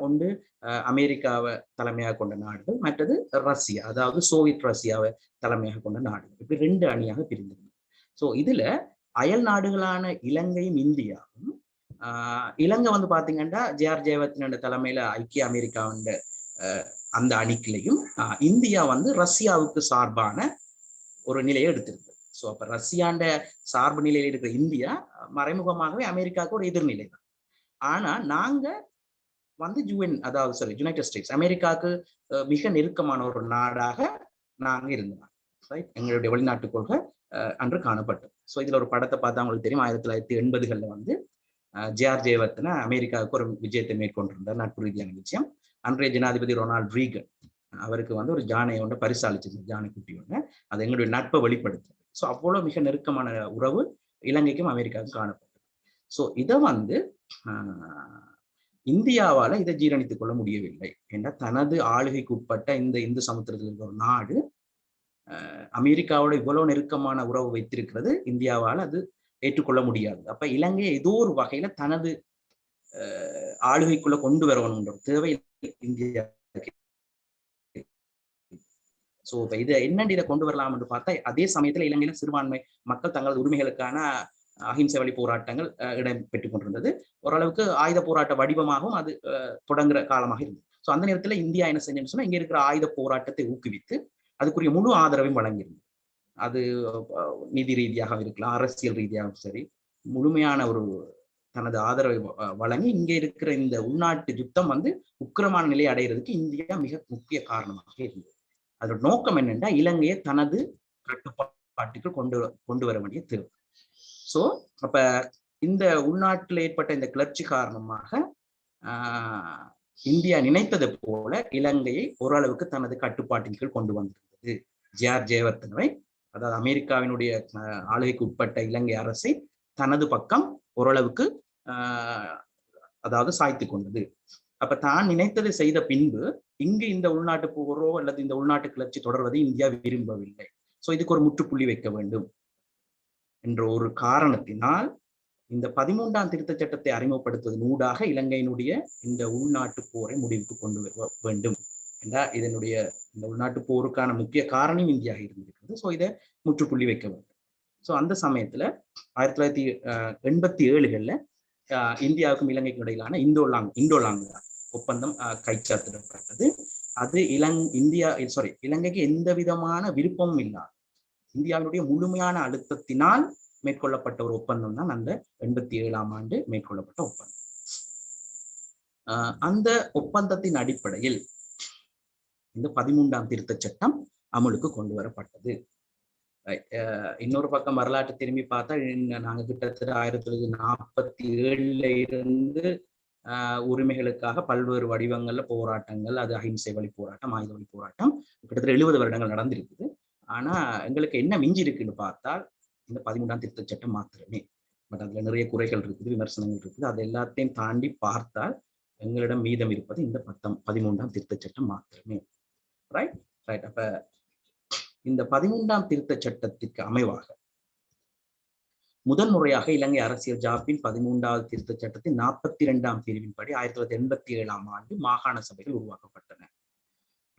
ஒன்று அமெரிக்காவை தலைமையாக கொண்ட நாடுகள், மற்றது ரஷ்யா, அதாவது சோவியத் ரஷ்யாவை தலைமையாக கொண்ட நாடுகள். இப்படி 2 அணியாக பிரிந்தது. ஸோ இதுல அயல் நாடுகளான இலங்கையும் இந்தியாவும், இலங்கை வந்து பாத்தீங்கன்னா ஜே.ஆர். ஜெயவர்தன தலைமையில ஐக்கிய அமெரிக்காவின் அந்த அணிக்குலையும், இந்தியா வந்து ரஷ்யாவுக்கு சார்பான ஒரு நிலையை எடுத்திருந்தது. ஸோ அப்ப ரஷ்யாண்ட சார்பு நிலையில் இருக்கிற இந்தியா மறைமுகமாகவே அமெரிக்காவுக்கு ஒரு எதிர்நிலை தான். ஆனா நாங்க வந்து அதாவது யுனைடெட் ஸ்டேட்ஸ், அமெரிக்காவுக்கு மிக நெருக்கமான ஒரு நாடாக நாங்க இருந்தோம். ரைட், எங்களுடைய வெளிநாட்டு கொள்கை அன்று காணப்பட்டது. ஸோ இதுல ஒரு படத்தை பார்த்தா அவங்களுக்கு தெரியும். 1980களில் வந்து ஜே.ஆர். ஜெயவர்தன அமெரிக்காவுக்கு ஒரு விஜயத்தை மேற்கொண்டிருந்தார், நட்பு ரீதியான விஷயம். அன்றைய ஜனாதிபதி ரொனால்ட் ரீகன் அவருக்கு வந்து ஒரு ஜானை ஒன்று பரிசாலிச்சிருந்தார், ஜானை குட்டி ஒன்று. அது எங்களுடைய நட்பை வெளிப்படுத்துது. ஸோ அவ்வளவு மிக நெருக்கமான உறவு இலங்கைக்கும் அமெரிக்காவுக்கும் காணப்பட்டது. ஸோ இதை வந்து இந்தியாவால இதை ஜீரணித்துக் கொள்ள முடியவில்லை. ஏன்னா தனது ஆளுகைக்கு உட்பட்ட இந்த இந்து சமுத்திரத்தில் இருக்கிற ஒரு நாடு அமெரிக்காவோட இவ்வளவு நெருக்கமான உறவு வைத்திருக்கிறது இந்தியாவால் அது ஏற்றுக்கொள்ள முடியாது. அப்ப இலங்கையை ஏதோ ஒரு வகையில தனது ஆளுகைக்குள்ள கொண்டு வரணும்ன்ற தேவை இந்தியா. சோ இதை என்னென்று இதை கொண்டு வரலாம் என்று பார்த்தா, அதே சமயத்துல இலங்கையில சிறுபான்மை மக்கள் தங்களது உரிமைகளுக்கான அஹிம்சை வழி போராட்டங்கள் இடம்பெற்றுக் கொண்டிருந்தது. ஓரளவுக்கு ஆயுத போராட்ட வடிவமாகவும் அது தொடங்குற காலமாக இருந்தது. ஸோ அந்த நேரத்துல இந்தியா என்ன செஞ்சதுன்னு சொன்னா, இங்க இருக்கிற ஆயுத போராட்டத்தை ஊக்குவித்து அதுக்குரிய முழு ஆதரவையும் வழங்கியிருந்தது. அது நிதி ரீதியாக இருக்கலாம், அரசியல் ரீதியாகவும் சரி, முழுமையான ஒரு தனது ஆதரவை வழங்கி இங்கே இருக்கிற இந்த உள்நாட்டு யுத்தம் வந்து உக்கிரமான நிலையை அடைகிறதுக்கு இந்தியா மிக முக்கிய காரணமாக இருந்தது. அதோட நோக்கம் என்னென்னா, இலங்கையை தனது கட்டுப்பாட்டுக்கு கொண்டு வர வேண்டிய தேவை. ஸோ அப்ப இந்த உள்நாட்டில் ஏற்பட்ட இந்த கிளர்ச்சி காரணமாக இந்தியா நினைத்தது போல இலங்கையை ஓரளவுக்கு தனது கட்டுப்பாட்டின் கீழ் கொண்டு வந்திருந்தது. ஜே.ஆர். ஜெயவர்தனவை, அதாவது அமெரிக்காவினுடைய ஆளுகைக்கு உட்பட்ட இலங்கை அரசை தனது பக்கம் ஓரளவுக்கு அதாவது சாய்த்து கொண்டது. அப்ப தான் நினைத்ததை செய்த பின்பு இங்கு இந்த உள்நாட்டு போரோ அல்லது இந்த உள்நாட்டு கிளர்ச்சி தொடர்வதை இந்தியா விரும்பவில்லை. ஸோ இதுக்கு ஒரு முற்றுப்புள்ளி வைக்க வேண்டும் என்ற ஒரு காரணத்தினால் இந்த 13ஆம் திருத்த சட்டத்தை அறிமுகப்படுத்துவதன் ஊடாக இலங்கையினுடைய இந்த உள்நாட்டு போரை முடிவுக்கு கொண்டு வர வேண்டும் என்றால் இதனுடைய இந்த உள்நாட்டு போருக்கான முக்கிய காரணம் இந்தியாக இருந்திருக்கிறது. ஸோ இதை முற்றுப்புள்ளி வைக்க வேண்டும். ஸோ அந்த சமயத்துல 1987களில் இந்தியாவுக்கும் இலங்கைக்கும் இடையிலான இண்டோலாங்கா ஒப்பந்தம் கைச்சாத்திடப்பட்டது. அது இலங்கைக்கு எந்த விதமான விருப்பமும் இல்லாத இந்தியாவினுடைய முழுமையான அழுத்தத்தினால் மேற்கொள்ளப்பட்ட ஒரு ஒப்பந்தம் தான் அந்த 87ஆம் ஆண்டு மேற்கொள்ளப்பட்ட ஒப்பந்தம். அந்த ஒப்பந்தத்தின் அடிப்படையில் இந்த 13ஆம் திருத்த சட்டம் அமலுக்கு கொண்டு வரப்பட்டது. இன்னொரு பக்கம் வரலாற்று திரும்பி பார்த்தா, நாங்க கிட்டத்தட்ட 1947ல இருந்து உரிமைகளுக்காக பல்வேறு வடிவங்கள்ல போராட்டங்கள், அது அஹிம்சை வழி போராட்டம், ஆயுத வழி போராட்டம் கிட்டத்தட்ட 70 வருடங்கள் நடந்திருக்குது. ஆனா எங்களுக்கு என்ன மிஞ்சி இருக்குன்னு பார்த்தால் இந்த 13ஆம் திருத்த சட்டம் மாத்திரமே. பட் அதுல நிறைய குறைகள் இருக்குது, விமர்சனங்கள் இருக்குது. அது எல்லாத்தையும் தாண்டி பார்த்தால் எங்களிடம் மீதம் இருப்பது இந்த 13ஆம் திருத்த சட்டம் மாத்திரமே. ரைட். அப்ப இந்த 13ஆம் திருத்த சட்டத்திற்கு அமைவாக முதல் முறையாக இலங்கை அரசியல் ஜாப்பின் 13வது திருத்த சட்டத்தின் 42ஆம் பிரிவின்படி 1987ஆம் ஆண்டு மாகாண சபைகள் உருவாக்கப்பட்டன.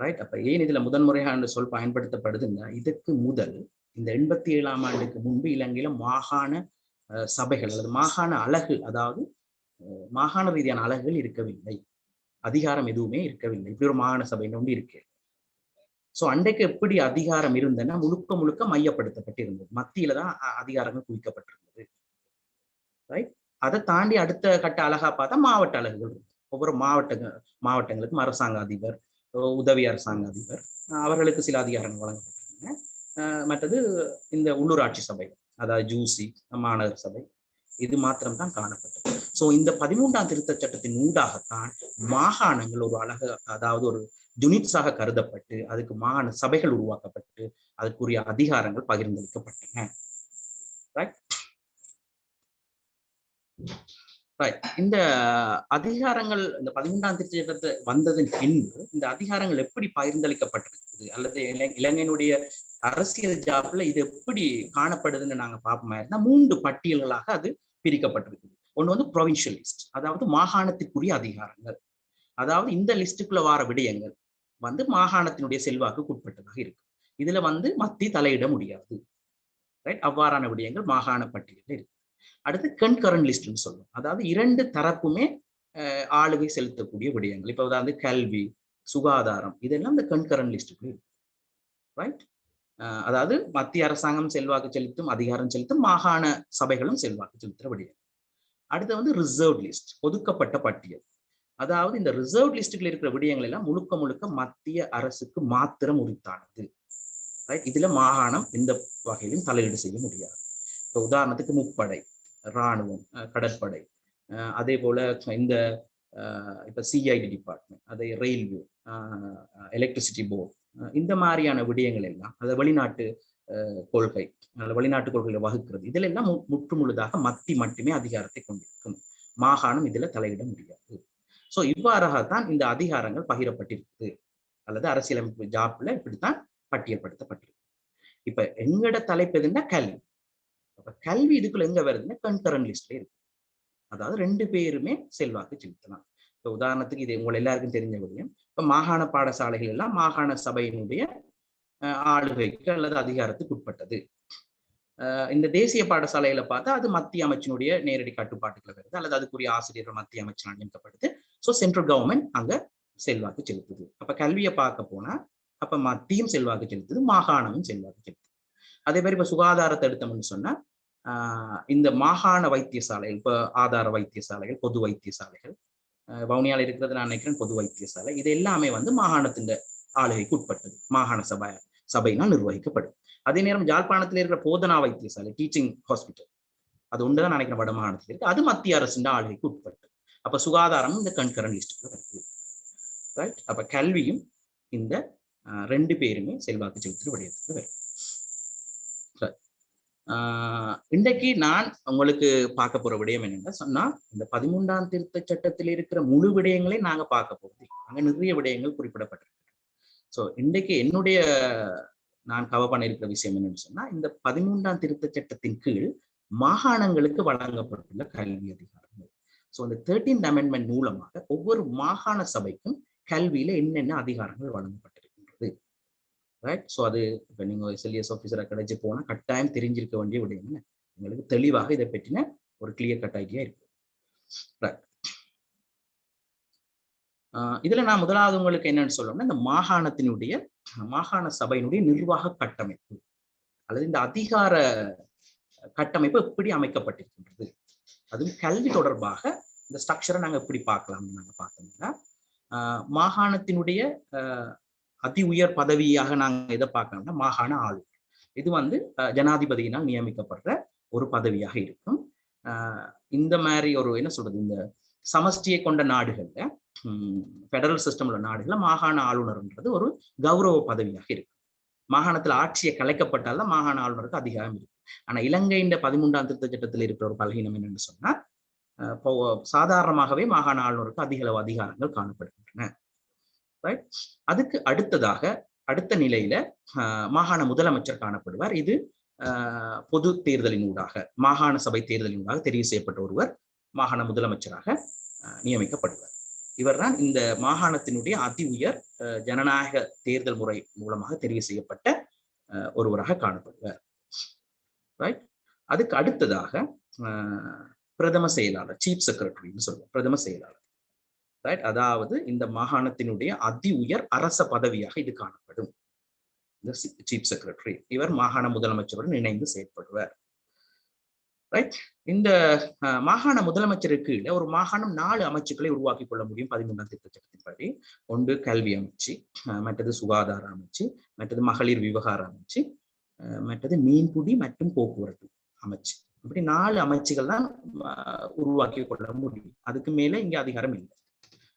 ரைட். அப்ப ஏன் இதுல முதன்முறையாக சொல் பயன்படுத்தப்படுதுன்னா, இதற்கு முதல் இந்த 87ஆம் ஆண்டுக்கு முன்பு இலங்கையில மாகாண சபைகள் அல்லது மாகாண அலகு, அதாவது மாகாண ரீதியான அலகுகள் இருக்கவில்லை, அதிகாரம் எதுவுமே இருக்கவில்லை. இப்படி ஒரு மாகாண சபை ஒன்று இருக்கு. ஸோ அன்றைக்கு எப்படி அதிகாரம் இருந்ததுன்னா, முழுக்க முழுக்க மையப்படுத்தப்பட்டு இருந்தது, மத்தியில தான் அதிகாரங்கள் குவிக்கப்பட்டிருந்தது. ரைட். அதை தாண்டி அடுத்த கட்ட அழகா பார்த்தா மாவட்ட அலகுகள். ஒவ்வொரு மாவட்டங்களுக்கும் அரசாங்க அதிபர், உதவி அரசாங்க அதிபர், அவர்களுக்கு சில அதிகாரங்கள் வழங்கப்பட்டிருந்தன. மற்றது இந்த உள்ளூராட்சி சபை, அதாவது ஜூசி மாநகர சபை, இது மாத்திரம் தான் காணப்பட்டது. ஸோ இந்த 13ஆம் திருத்த சட்டத்தின் ஊடாகத்தான் மாகாணங்கள் ஒரு அழகு, அதாவது ஒரு யூனிட்ஸாக கருதப்பட்டு அதுக்கு மாகாண சபைகள் உருவாக்கப்பட்டு அதுக்குரிய அதிகாரங்கள் பகிர்ந்தளிக்கப்பட்டன. இந்த அதிகாரங்கள் இந்த 13ஆம் திருத்த சட்டத்தை வந்ததன் பின்பு இந்த அதிகாரங்கள் எப்படி பகிர்ந்தளிக்கப்பட்டிருக்குது அல்லது இலங்கையினுடைய அரசியல் ஜாப்ல இது எப்படி காணப்படுதுன்னு நாங்க பார்ப்போமா இருந்தா, 3 பட்டியல்களாக அது பிரிக்கப்பட்டிருக்குது. ஒன்று வந்து ப்ரொவின்ஷியல் லிஸ்ட், அதாவது மாகாணத்திற்குரிய அதிகாரங்கள். அதாவது இந்த லிஸ்டுக்குள்ள வார விடயங்கள் வந்து மாகாணத்தினுடைய செல்வாக்குக்கு உட்பட்டதாக இருக்கு. இதுல வந்து மத்தி தலையிட முடியாது. ரைட், அவ்வாறான விடயங்கள் மாகாண பட்டியலில் இருக்கு. அடுத்து கன்கரண்ட் லிஸ்ட்னு சொல்லுவோம். அதாவது இரண்டு தரப்புமே ஆளுகை செலுத்தக்கூடிய விடயங்கள். இப்ப அதாவது கல்வி, சுகாதாரம், இதெல்லாம் இந்த கன்கரண்ட் லிஸ்டுக்குள்ள இருக்கு. ரைட், அதாவது மத்திய அரசாங்கம் செல்வாக்கு செலுத்தும், அதிகாரம் செலுத்தும், மாகாண சபைகளும் செல்வாக்கு செலுத்துற விடயம். அடுத்து வந்து ரிசர்வ் லிஸ்ட், ஒதுக்கப்பட்ட பட்டியல். அதாவது இந்த ரிசர்வ் லிஸ்டுகள் இருக்கிற விடயங்கள் எல்லாம் முழுக்க முழுக்க மத்திய அரசுக்கு மாத்திரம் உரித்தானது. இதுல மாகாணம் எந்த வகையிலும் தலையீடு செய்ய முடியாது. இப்போ உதாரணத்துக்கு முப்படை, இராணுவம், கடற்படை, அதே போல இந்த இப்ப சிஐடி டிபார்ட்மெண்ட், அதே ரயில்வே, எலக்ட்ரிசிட்டி போர்டு, இந்த மாதிரியான விடயங்கள் எல்லாம், அதாவது வெளிநாட்டு கொள்கை, வெளிநாட்டு கொள்கைகளை வகுக்கிறது, இதுல எல்லாம் முற்று முழுதாக மத்தி மட்டுமே அதிகாரத்தை கொண்டிருக்கும். மாகாணம் இதுல தலையிட முடியாது. சோ இவ்வாறாகத்தான் இந்த அதிகாரங்கள் பகிரப்பட்டிருக்குது, அல்லது அரசியலமைப்பு ஜாப்ல இப்படித்தான் பட்டியல்படுத்தப்பட்டிருக்கு. இப்ப எங்கட தலைப்பு எதுன்னா கல்வி. அப்ப கல்வி இதுக்குள்ள எங்க வருதுன்னா கன்கரண்ட் லிஸ்ட்ல இருக்கு. அதாவது ரெண்டு பேருமே செல்வாக்கு செலுத்தலாம். இப்ப உதாரணத்துக்கு இது உங்களை எல்லாருக்கும் தெரிஞ்ச விடயம். இப்ப மாகாண பாடசாலைகள் எல்லாம் மாகாண சபையினுடைய ஆளுகைக்கு அல்லது அதிகாரத்துக்கு உட்பட்டது. இந்த தேசிய பாடசாலைகளை பார்த்தா அது மத்திய அமைச்சினுடைய நேரடி கட்டுப்பாட்டுக்குள்ள வருது, அல்லது அதுக்குரிய ஆசிரியர்கள் மத்திய அமைச்சினால் நியமிக்கப்படுது. ஸோ சென்ட்ரல் கவர்மெண்ட் அங்க செல்வாக்கு செலுத்துது. அப்ப கல்வியை பார்க்க போனா அப்ப மத்தியும் செல்வாக்கு செலுத்துது, மாகாணமும் செல்வாக்கு செலுத்துது. அதே மாதிரி இப்ப சுகாதாரத்தை எடுத்தோம்னு சொன்னா இந்த மாகாண வைத்தியசாலைகள், இப்ப ஆதார வைத்தியசாலைகள், பொது வைத்தியசாலைகள், வவுனியால இருக்கிறது நான் நினைக்கிறேன் பொது வைத்தியசாலை, இது எல்லாமே வந்து மாகாணத்தின் ஆளுகைக்கு உட்பட்டது, மாகாண சபையினால் நிர்வகிக்கப்படும். அதே நேரம் யாழ்ப்பாணத்தில் இருக்கிற போதனா வைத்தியசாலை, டீச்சிங் ஹாஸ்பிட்டல், அது ஒன்றுதான் நினைக்கிற வட மாகாணத்தில் இருக்கு, அது மத்திய அரசின் ஆளுகைக்கு உட்பட்டது. அப்ப சுகாதாரம் இந்த கன்கரண்ட் லிஸ்டுக்கு வருது. ரைட், அப்ப கல்வியும் இந்த ரெண்டு பேருமே செல்வாக்கு செலுத்துற விடயத்துக்கு வரும். இன்றைக்கு நான் உங்களுக்கு பார்க்க போற விடயம் என்னன்னா சொன்னா, இந்த 13ஆம் திருத்த சட்டத்தில் இருக்கிற முழு விடயங்களை நாங்க பார்க்க போறது. அங்க நிறைய விடயங்கள் குறிப்பிடப்பட்டிருக்கு. ஸோ இன்றைக்கு என்னுடைய நான் கவர் பண்ண இருக்கிற விஷயம் என்னன்னு சொன்னா, இந்த 13ஆம் திருத்த சட்டத்தின் கீழ் மாகாணங்களுக்கு வழங்கப்பட்டுள்ள கல்வி அதிகாரங்கள். ஸோ இந்த 13th அமெண்ட்மெண்ட் மூலமாக ஒவ்வொரு மாகாண சபைக்கும் கல்வியில என்னென்ன அதிகாரங்கள் வழங்கப்பட்டிருக்கின்றது. ரைட், ஸோ அது இப்போ நீங்கள் எஸ்எல்எஸ் ஆஃபீஸராக கிடைச்சி போனால் கட்டாயம் தெரிஞ்சிருக்க வேண்டிய விடயம் எங்களுக்கு தெளிவாக இதை பற்றின ஒரு கிளியர் கட் ஐடியா இருக்கு. ரைட், இதுல நான் முதலாவது உங்களுக்கு என்னன்னு சொல்லணும்னா, இந்த மாகாண சபையினுடைய நிர்வாக கட்டமைப்பு அல்லது இந்த அதிகார கட்டமைப்பு எப்படி அமைக்கப்பட்டிருக்கின்றது, அதுவும் கல்வி தொடர்பாக இந்த ஸ்ட்ரக்சரை நாங்க எப்படி பார்க்கலாம்னு நாங்க பார்த்தோம்னா, மாகாணத்தினுடைய அதி உயர் பதவியாக நாங்க எதை பார்க்கணும்னா மாகாண ஆளுநர். இது வந்து ஜனாதிபதியினால் நியமிக்கப்படுற ஒரு பதவியாக இருக்கும். இந்த மாதிரி ஒரு என்ன சொல்றது, இந்த சமஷ்டியை கொண்ட நாடுகள்ல, பெடரல் சிஸ்டம் உள்ள நாடுகள்ல மாகாண ஆளுநர்ன்றது ஒரு கௌரவ பதவியாக இருக்கு. மாகாணத்துல ஆட்சியை கலைக்கப்பட்டால்தான் மாகாண ஆளுநருக்கு அதிகாரம் இருக்கு. ஆனா இலங்கையின் 13ஆம் திருத்த சட்டத்தில் இருக்கிற ஒரு பலகீனம் என்னன்னு சொன்னா, சாதாரணமாகவே மாகாண ஆளுநருக்கு அதிக அளவு அதிகாரங்கள் காணப்படுகின்றன. ரைட், அதுக்கு அடுத்த நிலையில மாகாண முதலமைச்சர் காணப்படுவார். இது பொது தேர்தலின் ஊடாக, மாகாண சபை தேர்தலின் ஊடாக தெரிவு செய்யப்பட்ட ஒருவர் மாகாண முதலமைச்சராக நியமிக்கப்படுவார். இவர்தான் இந்த மாகாணத்தினுடைய அதி உயர் ஜனநாயக தேர்தல் முறை மூலமாக தெரிவு செய்யப்பட்ட ஒருவராக காணப்படுவார். ரைட், அதுக்கு அடுத்ததாக பிரதம செயலாளர், சீஃப் செக்ரட்டரின்னு சொல்லுவோம், பிரதம செயலாளர். ரைட், அதாவது இந்த மாகாணத்தினுடைய அதி உயர் அரச பதவியாக இது காணப்படும், இந்த சீஃப் செக்ரட்டரி. இவர் மாகாண முதலமைச்சருடன் இணைந்து செயற்படுவார். ரைட், இந்த மாகாண முதலமைச்சருக்கு ஒரு மாகாணம் 4 அமைச்சுக்களை உருவாக்கி கொள்ள முடியும் 13ஆம் திருத்த சட்டத்தின்படி. ஒன்று கல்வி அமைச்சு, மற்றது சுகாதார அமைச்சு, மற்றது மகளிர் விவகார அமைச்சு, மற்றது மீன்பிடி மற்றும் போக்குவரத்து அமைச்சு. இப்படி 4 அமைச்சுகள் தான் உருவாக்கி கொள்ள முடியும். அதுக்கு மேல இங்க அதிகாரம் இல்லை.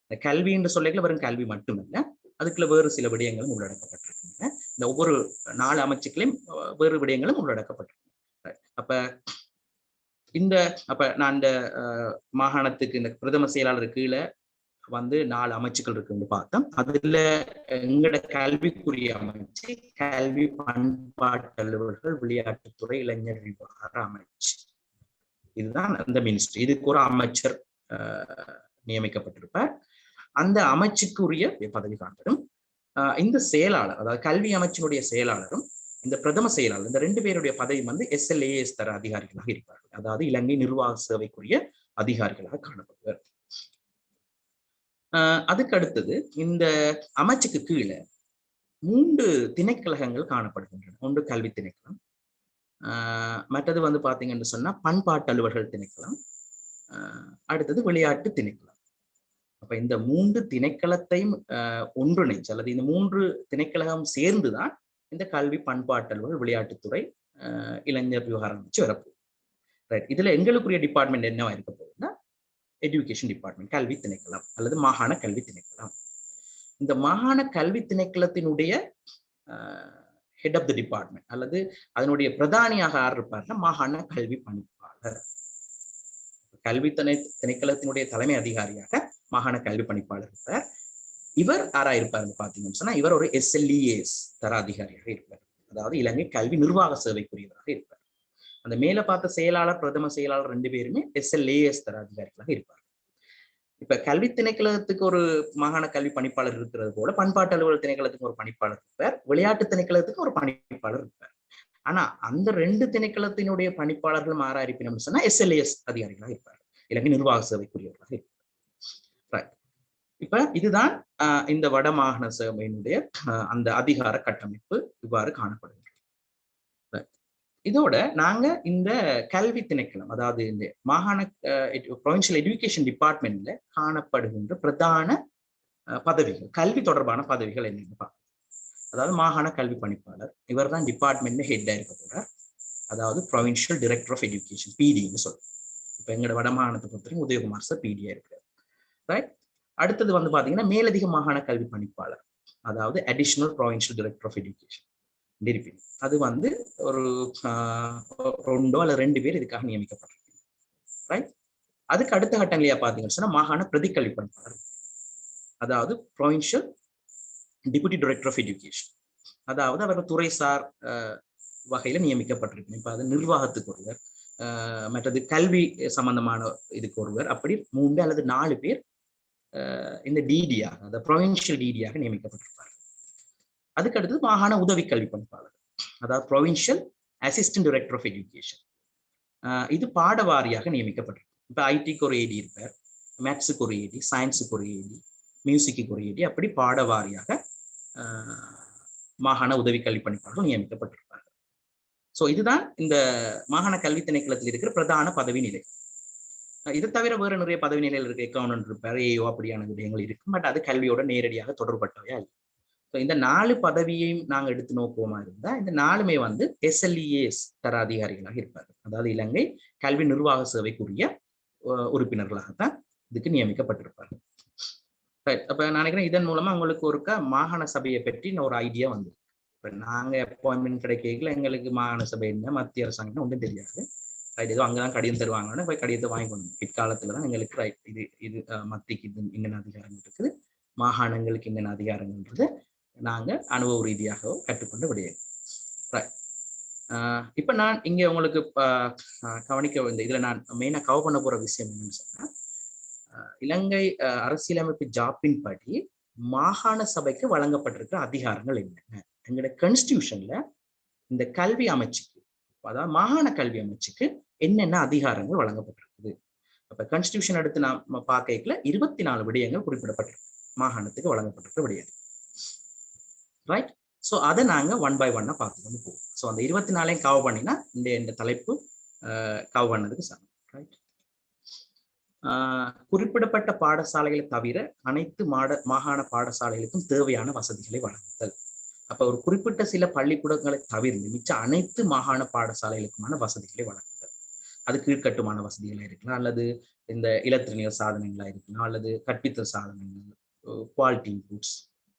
இந்த கல்வி என்று சொல்லிக்கல வெறும் கல்வி மட்டுமல்ல, அதுக்குள்ள வேறு சில விடயங்களும் உள்ளடக்கப்பட்டிருக்கின்றன. இந்த ஒவ்வொரு 4 அமைச்சுக்களையும் வேறு விடயங்களும் உள்ளடக்கப்பட்டிருக்கின்றன. அப்ப நான் இந்த மாகாணத்துக்கு இந்த பிரதம செயலாளர் கீழே வந்து 4 அமைச்சுக்கள் இருக்குன்னு பார்த்தோம். அதுல எங்கட கல்விக்குரிய அமைச்சு கல்வி பண்பாட்டு அலுவலர்கள், விளையாட்டுத்துறை, இளைஞர் விவகார அமைச்சு. இதுதான் அந்த மினிஸ்ட்ரி. இதுக்கு ஒரு அமைச்சர் நியமிக்கப்பட்டிருப்பார். அந்த அமைச்சுக்குரிய பதவி காணப்படும். இந்த செயலாளர், அதாவது கல்வி அமைச்சினுடைய செயலாளரும் இந்த பிரதம செயலாளர், இந்த 2 பேருடைய பதவி வந்து SLAS தர அதிகாரிகளாக இருப்பார்கள். அதாவது இலங்கை நிர்வாக சேவைக்குரிய அதிகாரிகளாக காணப்படுவர். அதுக்கு அடுத்தது இந்த அமைச்சுக்கு கீழே 3 திணைக்களங்கள் காணப்படுகின்றன. ஒன்று கல்வி திணைக்களம், மற்றது வந்து பாத்தீங்கன்னு சொன்னா பண்பாட்டு அலுவலர்கள் திணைக்களம், அடுத்தது விளையாட்டு திணைக்களம். அப்ப இந்த 3 திணைக்களத்தையும் ஒன்றிணைச்சு அல்லது இந்த 3 திணைக்களம் சேர்ந்துதான் இந்த கல்வி, பண்பாட்டு அலுவலர், விளையாட்டுத்துறை, இளைஞர் விவகாரம் வச்சு வரப்போகுது. ரைட். இதுல எங்களுக்குரிய டிபார்ட்மெண்ட் என்னவா இருக்க போகுதுன்னா எஜுகேஷன் டிபார்ட்மெண்ட், கல்வி திணைக்களம் அல்லது மாகாண கல்வி திணைக்களம். இந்த மாகாண கல்வி திணைக்களத்தினுடைய ஹெட் ஆஃப் தி டிபார்ட்மெண்ட் அல்லது அதனுடைய பிரதானியாக யார் இருப்பார்னா மாகாண கல்வி பணிப்பாளர். கல்வி திணைக்களத்தினுடைய தலைமை அதிகாரியாக மாகாண கல்வி பணிப்பாளர் இருப்பார். இவர் யாரா இருப்பாருன்னு பாத்தீங்கன்னு சொன்னா இவர் ஒரு SLES தர அதிகாரியாக இருப்பார். அதாவது இலங்கை கல்வி நிர்வாக சேவைக்குரியவராக இருப்பார். அந்த மேல பார்த்த செயலாளர், பிரதம செயலாளர் 2 பேருமே SLAS தர அதிகாரிகளாக இருப்பார். இப்ப கல்வி திணைக்களத்துக்கு ஒரு மாகாண கல்வி பணிப்பாளர் இருக்கிறது போல பண்பாட்டு அலுவலர் திணைக்களத்துக்கு ஒரு பணிப்பாளர் இருப்பார், விளையாட்டு திணைக்களத்துக்கு ஒரு பணிப்பாளர் இருப்பார். ஆனா அந்த 2 திணைக்களத்தினுடைய பணிப்பாளர்களும் ஆறா இருப்பினும் சொன்னா SLAS அதிகாரிகளாக இருப்பார், இலங்கை நிர்வாக சேவைக்குரியவர்களாக இருப்பார். இப்ப இதுதான் இந்த வட மாகாண சபையினுடைய அந்த அதிகார கட்டமைப்பு இவ்வாறு காணப்படுகிறது. இதோட நாங்க இந்த கல்வி திணைக்களம், அதாவது இந்த மாகாண ப்ரொவின்சியல் எஜுகேஷன் டிபார்ட்மெண்ட்ல காணப்படுகின்ற பிரதான பதவிகள், கல்வி தொடர்பான பதவிகள் என்னன்னு பார்க்கணும். அதாவது மாகாண கல்வி பணிப்பாளர், இவர் தான் டிபார்ட்மெண்ட் ஹெட்டா இருக்க போறார். அதாவது ப்ரொவின்சியல் டைரக்டர் ஆஃப் எஜுகேஷன், PDன்னு சொல்றோம். இப்ப எங்களோட வட மாகாணத்தை பொறுத்தவரைக்கும் உதயகுமார் சார் PDயா இருக்கிறார். ரைட். அடுத்தது வந்து பாத்தீங்கன்னா மேலதிக மாகாண கல்வி பணிப்பாளர், அதாவது additional provincial director of education இருப்பின் அது வந்து ஒரு 2 அல்லது 2 பேர் இதுக்காக நியமிக்கப்பட்டிருக்கு. ரைட். அதுக்கு அடுத்த கட்டங்களையா பாத்தீங்கன்னு சொன்னா மாகாண பிரதிக்கல்வி பணிப்பாளர், அதாவது provincial deputy director of education, அதாவது அவர்கள் துறைசார் வகையில நியமிக்கப்பட்டிருக்கு. இப்ப அது நிர்வாகத்துக்கு ஒருவர், மற்றது கல்வி சம்பந்தமான இதுக்கு ஒருவர், அப்படி 3 அல்லது 4 பேர் இந்த டிடியாக, அந்த ப்ரொவின்சியல் டிடியாக நியமிக்கப்பட்டிருப்பார். அதுக்கு அடுத்தது மாகாண உதவி கல்வி பணிப்பாளர், அதாவது provincial assistant director of education. இது பாடவாரியாக நியமிக்கப்பட்டிருக்கு. இப்ப ஐடிக்கு ஒரு ஏடி இருப்பார், மேத்ஸுக்கு ஒரு ஏடி, சயின்ஸுக்கு ஒரு ஏடி, மியூசிக்கு ஒரு ஏடி, அப்படி பாடவாரியாக மாகாண உதவி கல்வி பணிப்பாளர்கள் நியமிக்கப்பட்டிருப்பார்கள். ஸோ இதுதான் இந்த மாகாண கல்வி திணைக்களத்தில் இருக்கிற பிரதான பதவி நிலை. இதை தவிர வேறு நிறைய பதவி நிலையில் இருக்க அக்கௌண்டன்ட் இருப்பார், ஏஓ அப்படியான விடயங்கள் இருக்கும். பட் அது கல்வியோட நேரடியாக தொடர்பட்டவையா இல்லை. ஸோ இந்த 4 பதவியையும் நாங்கள் எடுத்து நோக்குவோமா இருந்தா இந்த 4மே வந்து SLES தர அதிகாரிகளாக இருப்பார்கள். அதாவது இலங்கை கல்வி நிர்வாக சேவைக்குரிய உறுப்பினர்களாகத்தான் இதுக்கு நியமிக்கப்பட்டிருப்பார்கள். அப்ப நான் நினைக்கிறேன் இதன் மூலமா உங்களுக்கு ஒருக்க மாகாண சபையை பற்றி ஒரு ஐடியா வந்து, இப்ப நாங்க அப்பாயின்மெண்ட் கிடைக்கல எங்களுக்கு மாகாண சபை என்ன மத்திய அரசாங்கம் ஒன்றும் தெரியாது. ரைட். ஏதோ அங்கதான் கடிதம் தருவாங்கன்னு போய் கடிதத்தை வாங்கி கொண்டு பிற்காலத்துலதான் எங்களுக்கு ரைட் இது மத்திக்கு இது என்னென்ன அதிகாரங்கள் இருக்குது, மாகாணங்களுக்கு என்னென்ன அதிகாரங்கள்ன்றது நாங்க அனுபவ ரீதியாக கற்றுக்கொண்டு விடையாது. இப்ப நான் இங்க உங்களுக்கு கவனிக்க வேண்டிய இதுல நான் மெயினா கவர் பண்ண போற விஷயம் என்னன்னு சொன்னா, இலங்கை அரசியலமைப்பு ஜாப்பின் படி மாகாண சபைக்கு வழங்கப்பட்டிருக்கிற அதிகாரங்கள் என்னென்ன. எங்களோட கான்ஸ்டிடியூஷன்ல இந்த கல்வி அமைச்சுக்கு, அதாவது மாகாண கல்வி அமைச்சுக்கு என்னென்ன அதிகாரங்கள் வழங்கப்பட்டிருக்குது. அப்ப கான்ஸ்டிடியூஷன் எடுத்து நாம பார்க்கல 24 விடயங்கள் குறிப்பிடப்பட்டிருக்கு மாகாணத்துக்கு வழங்கப்பட்டிருக்கிற விடயங்கள். ரைட். ஸோ அதை நாங்க 1 by 1 பார்த்துக்கொண்டு போவோம். ஸோ அந்த 24ஐயும் கவர் பண்ணினா இந்த தலைப்பு கவர் பண்ணதுக்கு சமம். ரைட். குறிப்பிடப்பட்ட பாடசாலைகளை தவிர அனைத்து மாகாண பாடசாலைகளுக்கும் தேவையான வசதிகளை வழங்குதல். அப்ப ஒரு குறிப்பிட்ட சில பள்ளிக்கூடங்களை தவிர்த்து மிச்ச அனைத்து மாகாண பாடசாலைகளுக்குமான வசதிகளை வழங்குதல். அது கீழ்கட்டுமான வசதிகளா இருக்கலாம், அல்லது இந்த இலத்திரனியல் சாதனங்களா இருக்கலாம், அல்லது கற்பித்தல் சாதனங்கள், குவாலிட்டி இன்புட்ஸ்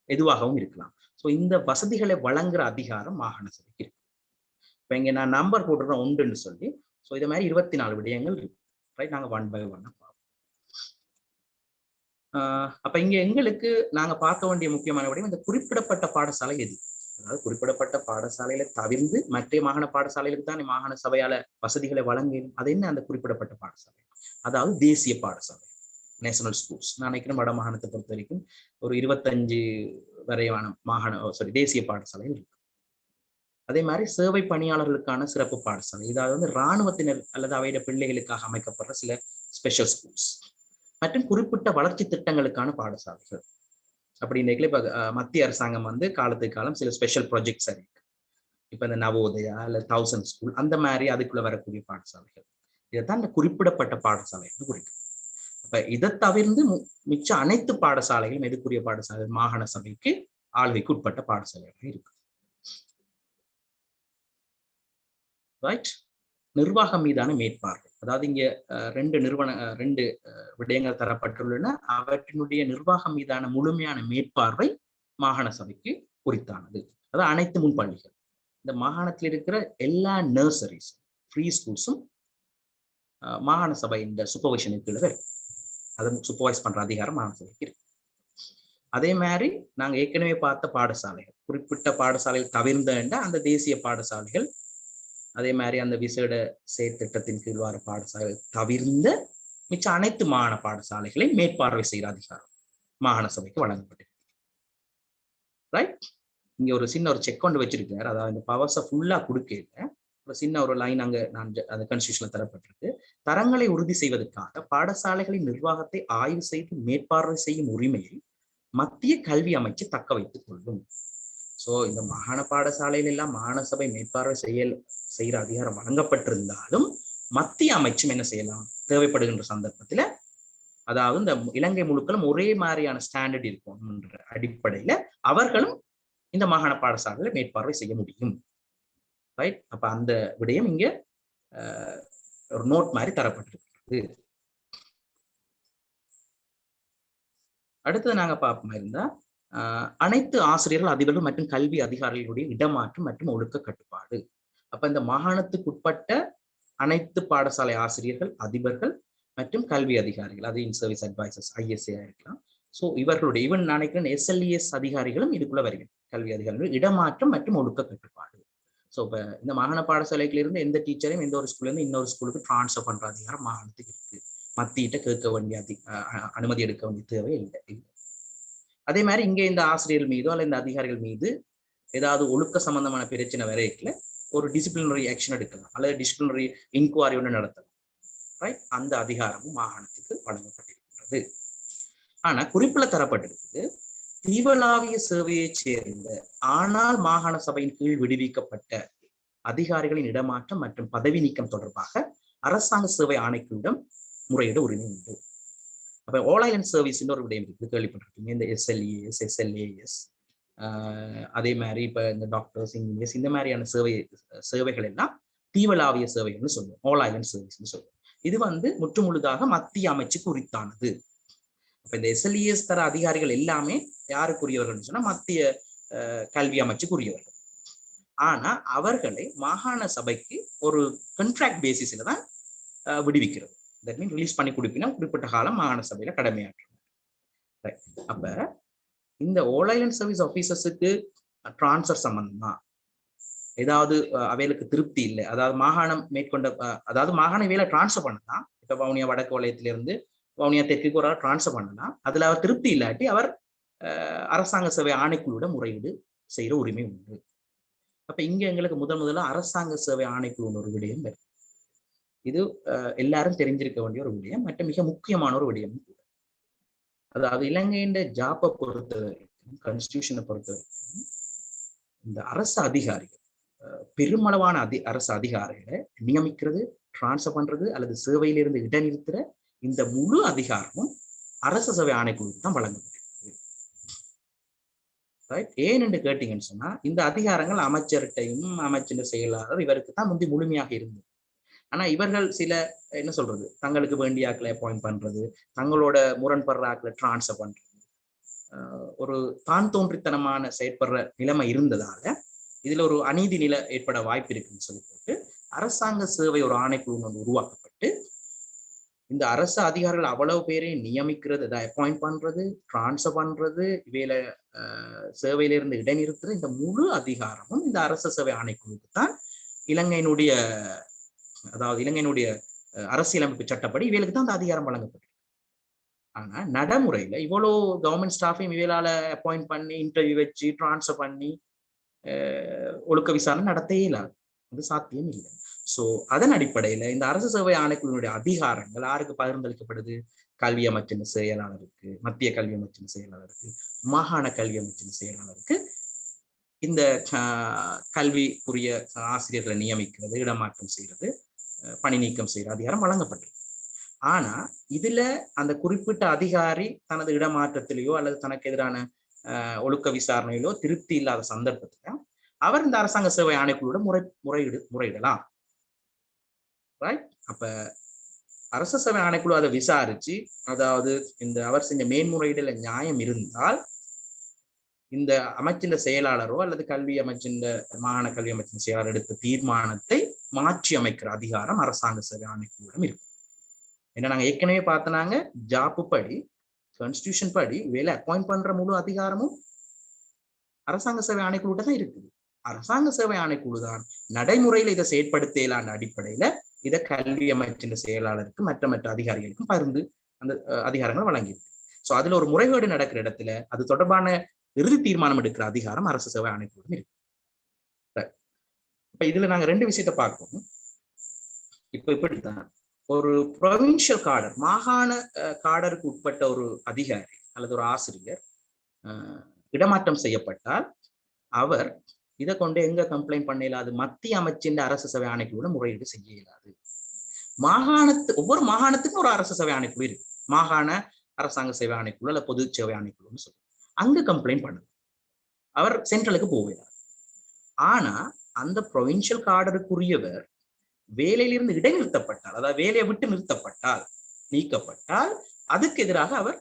எதுவாகவும் இருக்கலாம். ஸோ இந்த வசதிகளை வழங்குற அதிகாரம் மாகாண சபைக்கு இருக்கு. இப்ப இங்க நான் நம்பர் போட்டுறேன் 1ன்னு சொல்லி. ஸோ இது மாதிரி 24 விடயங்கள் இருக்கு. ரைட். நாங்க 1 by 1 பார்ப்போம். அப்ப இங்க எங்களுக்கு நாங்க பார்க்க வேண்டிய முக்கியமான விடயம் இந்த குறிப்பிடப்பட்ட பாடசாலை எது. அதாவது குறிப்பிடப்பட்ட பாடசாலையில தவிர்த்து மற்ற மாகாண பாடசாலைகளுக்கு தான் மாகாண சபையால வசதிகளை வழங்க. அது என்ன அந்த குறிப்பிடப்பட்ட பாடசாலை? அதாவது தேசிய பாடசாலை. National schools. நான் நினைக்கிறேன் வட மாகாணத்தை பொறுத்த வரைக்கும் ஒரு 25 வரையான தேசிய பாடசாலைகள் இருக்கு. அதே மாதிரி சேவை பணியாளர்களுக்கான சிறப்பு பாடசாலை, இதாவது வந்து இராணுவத்தினர் அல்லது அவைய பிள்ளைகளுக்காக அமைக்கப்படுற சில ஸ்பெஷல் ஸ்கூல்ஸ் மற்றும் குறிப்பிட்ட வளர்ச்சி திட்டங்களுக்கான பாடசாலைகள். அப்படி இன்னைக்கு இப்ப மத்திய அரசாங்கம் வந்து காலத்துக்கு காலம் சில ஸ்பெஷல் ப்ராஜெக்ட்ஸ் இருக்கு. இப்ப இந்த நவோதயா இல்ல 1000 ஸ்கூல் அந்த மாதிரி அதுக்குள்ள வரக்கூடிய பாடசாலைகள், இதைத்தான் இந்த குறிப்பிடப்பட்ட பாடசாலை என்று குறிக்கும். அப்ப இதை தவிர்த்து மிச்ச அனைத்து பாடசாலைகளும் எதுக்குரிய பாடசாலை? மாகாண சபைக்கு ஆளுகைக்கு உட்பட்ட பாடசாலைகள் இருக்கு. ரைட். நிர்வாகம் மீதான மேற்பார்வை, அதாவது இங்க ரெண்டு விடயங்கள் தரப்பட்டுள்ளன. அவற்றினுடைய நிர்வாகம் மீதான முழுமையான மேற்பார்வை மாகாண சபைக்கு குறித்தானது. அதாவது அனைத்து முன்பள்ளிகள், இந்த மாகாணத்தில் இருக்கிற எல்லா நர்சரிஸ் ஃப்ரீ ஸ்கூல்ஸும் மாகாண சபை இந்த சூப்பர்வைஷனுக்கு கீழே வரும். அதை சூப்பர்வைஸ் பண்ற அதிகாரம் மாகாண சபைக்கு இருக்கு. அதே மாதிரி நாங்க ஏற்கனவே பார்த்த பாடசாலைகள், குறிப்பிட்ட பாடசாலைகள் தவிர்ந்த அந்த தேசிய பாடசாலைகள், அதே மாதிரி அந்த விசேட செயற்திட்டத்தின் கீழ் வர பாடசாலைகள் தவிர்ந்த மிச்ச அனைத்து மாகாண பாடசாலைகளை மேற்பார்வை செய்கிற அதிகாரம் மாகாண சபைக்கு வழங்கப்பட்டிருக்கு. ரைட். இங்க ஒரு சின்ன ஒரு செக் கொண்டு வச்சிருக்காரு. அதாவது இந்த பவர்ஸை ஃபுல்லா கொடுக்கல, ஒரு சின்ன ஒரு லைன் அங்க அந்த கான்ஸ்டிடியூஷன்ல தரப்பட்டிருக்கு. தரங்களை உறுதி செய்வதற்காக பாடசாலைகளின் நிர்வாகத்தை ஆய்வு செய்து மேற்பார்வை செய்யும் உரிமையை மத்திய கல்வி அமைச்சு தக்க வைத்துக் கொள்ளும். சோ இந்த மாகாண பாடசாலையில எல்லாம் மாகாண சபை மேற்பார்வை செய்யற அதிகாரம் வழங்கப்பட்டிருந்தாலும் மத்திய அமைச்சும் என்ன செய்யலாம் தேவைப்படுகின்ற சந்தர்ப்பத்துல, அதாவது இந்த இலங்கை முழுக்களும் ஒரே மாதிரியான ஸ்டாண்டர்ட் இருக்கும் என்ற அடிப்படையில அவர்களும் இந்த மாகாண பாடசாலைகளை மேற்பார்வை செய்ய முடியும். ரைட். அப்ப அந்த விடயம் இங்க ஒரு நோட் மாதிரி தரப்பட்டிருக்கு. அடுத்தது நாங்க பார்ப்போமா இருந்தா அனைத்து ஆசிரியர்கள், அதிபர்கள் மற்றும் கல்வி அதிகாரிகளுடைய இடமாற்றம் மற்றும் ஒழுக்க கட்டுப்பாடு. அப்ப இந்த மாகாணத்துக்கு உட்பட்ட அனைத்து பாடசாலை ஆசிரியர்கள், அதிபர்கள் மற்றும் கல்வி அதிகாரிகள், அது இன் சர்வீஸ் அட்வைசர்ஸ் ISA இருக்கலாம். ஸோ இவர்களுடைய ஈவன் நினைக்கிறேன் SLES அதிகாரிகளும் இதுக்குள்ள வருகிறது. கல்வி அதிகாரிகள் இடமாற்றம் மற்றும் ஒழுக்க கட்டுப்பாடு. ஸோ இப்ப இந்த மாகாண பாடசாலைகள் இருந்து எந்த டீச்சரையும் எந்த ஒரு ஸ்கூல்ல இருந்து இன்னொரு ஸ்கூலுக்கு டிரான்ஸ்ஃபர் பண்ற அதிகாரம் மாகாணத்துக்கு இருக்கு. மத்தியிட்ட கேட்க வேண்டிய அனுமதி எடுக்க வேண்டிய தேவை இல்லை. அதே மாதிரி இங்க இந்த ஆசிரியர்கள் மீதோ அல்ல இந்த அதிகாரிகள் மீது ஏதாவது ஒழுக்க சம்பந்தமான பிரச்சனை வரைக்கல ஒரு டிசிப்ளினரி ஆக்ஷன் எடுக்கலாம் அல்லது டிசிப்ளினரி இன்குவாரி ஒன்று நடத்தலாம். ரைட். அந்த அதிகாரமும் மாகாணத்துக்கு வழங்கப்பட்டிருக்கிறது. ஆனா குறிப்பில தரப்பட்டிருக்குது, தீவளாவிய சேவையை சேர்ந்த ஆனால் மாகாண சபையின் கீழ் விடுவிக்கப்பட்ட அதிகாரிகளின் இடமாற்றம் மற்றும் பதவி நீக்கம் தொடர்பாக அரசாங்க சேவை ஆணைக்குள்ளிடம் முறையிட உரிமை உண்டு. அப்ப ஆல் ஐலண்ட் சர்வீஸ் ஒரு விடயம் இருக்குது, கேள்விப்பட்டிருக்கீங்க. இந்த SLES SLAS அதே மாதிரி இப்ப இந்த டாக்டர்ஸ் இன்ஜினியர்ஸ் இந்த மாதிரியான சேவைகள் எல்லாம் தீவளாவிய சேவைகள்னு சொல்லுவோம், ஆல் ஐலண்ட் சர்வீஸ்னு சொல்லுவோம். இது வந்து முற்றுமுழுதாக மத்திய அமைச்சுக்கு உரித்தானது. அப்ப இந்த SLES தர அதிகாரிகள் எல்லாமே யாருக்குரியவர்கள் சொன்னா மத்திய கல்வி அமைச்சுக்குரியவர்கள். ஆனா அவர்களை மாகாண சபைக்கு ஒரு கான்ட்ராக்ட் பேசிஸ்ல தான் விடுவிக்கிறது. தட் மீன் ரிலீஸ் பண்ணி கொடுப்பினா குறிப்பிட்ட காலம் மாகாண சபையில கடமையாற்றும். அப்ப இந்த ஆல் ஐலண்ட் சர்வீஸ் ஆபீசர்ஸுக்கு டிரான்ஸ்ஃபர் சம்பந்தமா ஏதாவது அவைகளுக்கு திருப்தி இல்லை, அதாவது மாகாணம் மேற்கொண்ட அதாவது மாகாண வேலை டிரான்ஸ்ஃபர் பண்ணலாம். இப்ப வவுனியா வடக்கு வலயத்திலிருந்து வவுனியா தெற்குக்கு ஒரு டிரான்ஸ்ஃபர் பண்ணலாம். அதுல அவர் திருப்தி இல்லாட்டி அவர் அரசாங்க சேவை ஆணைக்குழுவிட முறையீடு செய்யற உரிமை உண்டு. அப்ப இங்க எங்களுக்கு முதல்ல அரசாங்க சேவை ஆணைக்குழு ஒரு விடயம் வருது. இது எல்லாரும் தெரிஞ்சிருக்க வேண்டிய ஒரு விடயம் மற்றும் மிக முக்கியமான ஒரு விடயம் கூட. அதாவது இலங்கையின் ஜாப்பை பொறுத்த வரைக்கும், கான்ஸ்டிடியூஷனை பொறுத்த வரைக்கும் இந்த அரசு அதிகாரிகள் பெருமளவான அரசு அதிகாரிகளை நியமிக்கிறது, டிரான்ஸ்ஃபர் பண்றது அல்லது சேவையிலிருந்து இடைநிறுத்துற இந்த முழு அதிகாரமும் அரசு சேவை ஆணைக்குழுக்கு தான் வழங்கப்பட்டிருக்கு. ஏன் என்று கேட்டீங்கன்னு சொன்னா இந்த அதிகாரங்கள் அமைச்சர்கிட்டையும் அமைச்சர் செயலாளர் இவருக்கு தான் முந்தி முழுமையாக இருந்தது. ஆனா இவர்கள் சில என்ன சொல்றது தங்களுக்கு வேண்டிய ஆக்களை அப்பாயிண்ட் பண்றது, தங்களோட முரண்படுற ஆக்களை டிரான்ஸ்ஃபர் பண்றது, ஒரு தான் தோன்றித்தனமான செயற்படுற நிலைமை இருந்ததால இதுல ஒரு அநீதி நிலை ஏற்பட வாய்ப்பு இருக்குன்னு சொல்லி போட்டு அரசாங்க சேவை ஒரு ஆணைக்குழு ஒன்று உருவாக்கப்பட்டு இந்த அரசு அதிகாரிகள் அவ்வளவு பேரையும் நியமிக்கிறது, அதை அப்பாயிண்ட் பண்றது, டிரான்ஸ்ஃபர் பண்றது, இவையில சேவையிலிருந்து இடைநிறுத்துற இந்த முழு அதிகாரமும் இந்த அரசு சேவை ஆணைக்குழுக்கு தான் இலங்கையினுடைய அதாவது இலங்கையினுடைய அரசியலமைப்பு சட்டப்படி இவைகளுக்கு தான் அந்த அதிகாரம் வழங்கப்பட்டிருக்கு. ஆனா நடைமுறையில இவ்வளோ கவர்மெண்ட் ஸ்டாஃபையும் இவளால அப்பாயிண்ட் பண்ணி இன்டர்வியூ வச்சு டிரான்ஸ்ஃபர் பண்ணி ஒழுக்க விசாரணை நடத்த இயலாது. அது சாத்தியம் இல்லை. சோ அதன் அடிப்படையில இந்த அரசு சேவை ஆணைக்குழுவினுடைய அதிகாரங்கள் யாருக்கு பகிர்ந்தளிக்கப்படுது? கல்வி அமைச்சின் செயலாளருக்கு, மத்திய கல்வி அமைச்சின் செயலாளருக்கு, மாகாண கல்வி அமைச்சின் செயலாளருக்கு இந்த கல்விக்குரிய ஆசிரியர்களை நியமிக்கிறது, இடமாற்றம் செய்யறது, பணி நீக்கம் செய்யற அதிகாரம் வழங்கப்பட்டிருக்கு. ஆனா இதுல அந்த குறிப்பிட்ட அதிகாரி தனது இடமாற்றத்திலேயோ அல்லது தனக்கு எதிரான ஒழுக்க விசாரணையிலோ திருப்தி இல்லாத சந்தர்ப்பத்துல அவர் இந்த அரசாங்க சேவை ஆணைக்குழுவோட முறையிடலாம். அப்ப அரசு சேவை ஆணைக்குழு அதை விசாரிச்சு, அதாவது இந்த அவர் செஞ்ச மேன்முறையீடுல நியாயம் இருந்தால் இந்த அமைச்சின் செயலாளரோ அல்லது கல்வி அமைச்சின் மாகாண கல்வி அமைச்சின் செயலாளர் எடுத்த தீர்மானத்தை மாற்றி அமைக்கிற அதிகாரம் அரசாங்க சேவை ஆணைக்குழுவிடம் இருக்கு. ஏன்னா நாங்க ஏற்கனவே பார்த்தனாங்க, ஜாப்பு படி கான்ஸ்டிடியூஷன் படி வேலை அப்பாயிண்ட் பண்ற முழு அதிகாரமும் அரசாங்க சேவை ஆணைக்குழுட்ட தான் இருக்குது. அரசாங்க சேவை ஆணைக்குழு தான் நடைமுறையில இதை செயற்படுத்தலான அடிப்படையில இதை கல்வி அமைச்சின் செயலாளருக்கு மற்ற அதிகாரிகளுக்கும் பகிர்ந்து அந்த அதிகாரங்கள் வழங்கியிருக்கு. சோ அதுல ஒரு முறைகேடு நடக்கிற இடத்துல அது தொடர்பான இறுதி தீர்மானம் எடுக்கிற அதிகாரம் அரசு சேவை ஆணைக்குழு இருக்கு. இப்ப இதுல நாங்க ரெண்டு விஷயத்த பார்க்கணும். இப்ப இப்படித்தான் ஒரு ப்ரொவின்சியல் காடர், மாகாண காடருக்கு உட்பட்ட ஒரு அதிகாரி அல்லது ஒரு ஆசிரியர் இடமாற்றம் செய்யப்பட்டால் அவர் இதை கொண்டு எங்க கம்ப்ளைண்ட் பண்ண இயலாது? மத்திய அமைச்சின் அரசு சேவை ஆணைக்குழுல முறையீடு செய்ய இயலாது. ஒவ்வொரு மாகாணத்துக்கும் ஒரு அரசு சேவை ஆணைக்குழு இருக்கு. மாகாண அரசாங்க சேவை ஆணைக்குழு அல்ல பொது சேவை ஆணைக்குழுன்னு சொல்லுவோம். அங்க கம்ப்ளைண்ட் பண்ணுது, அவர் சென்ட்ரலுக்கு போகிறார். ஆனா அந்த ப்ரொவின்சியல் காடருக்குரியவர் வேலையிலிருந்து இடைநிறுத்தப்பட்டால், அதாவது வேலையை விட்டு நிறுத்தப்பட்டால், நீக்கப்பட்டால் அதுக்கு எதிராக அவர்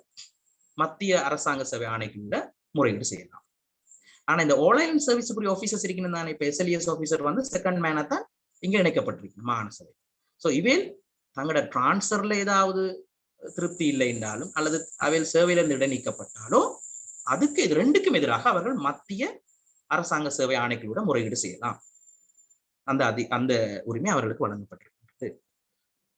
மத்திய அரசாங்க சேவை ஆணைக்குழுல முறையீடு செய்யலாம். ஆனா இந்த ஆன்லைன் சர்வீஸுக்குரிய ஆபீசர்ஸ் இருக்கணும் தானே. இப்ப எஸ்எல்இஎஸ் ஆபீசர் வந்து செகண்ட் மேனா தான் இங்க இணைக்கப்பட்டிருக்கு மாகாண சபை. சோ இவேல் தங்களோட டிரான்ஸ்பர்ல ஏதாவது திருப்தி இல்லை என்றாலும் அல்லது அவையில் சேவையில இருந்து இடைநீக்கப்பட்டாலோ அதுக்கு இது ரெண்டுக்கும் எதிராக அவர்கள் மத்திய அரசாங்க சேவை ஆணைக்குழுட முறையீடு செய்யலாம். அந்த உரிமை அவர்களுக்கு வழங்கப்பட்டிருக்கிறது.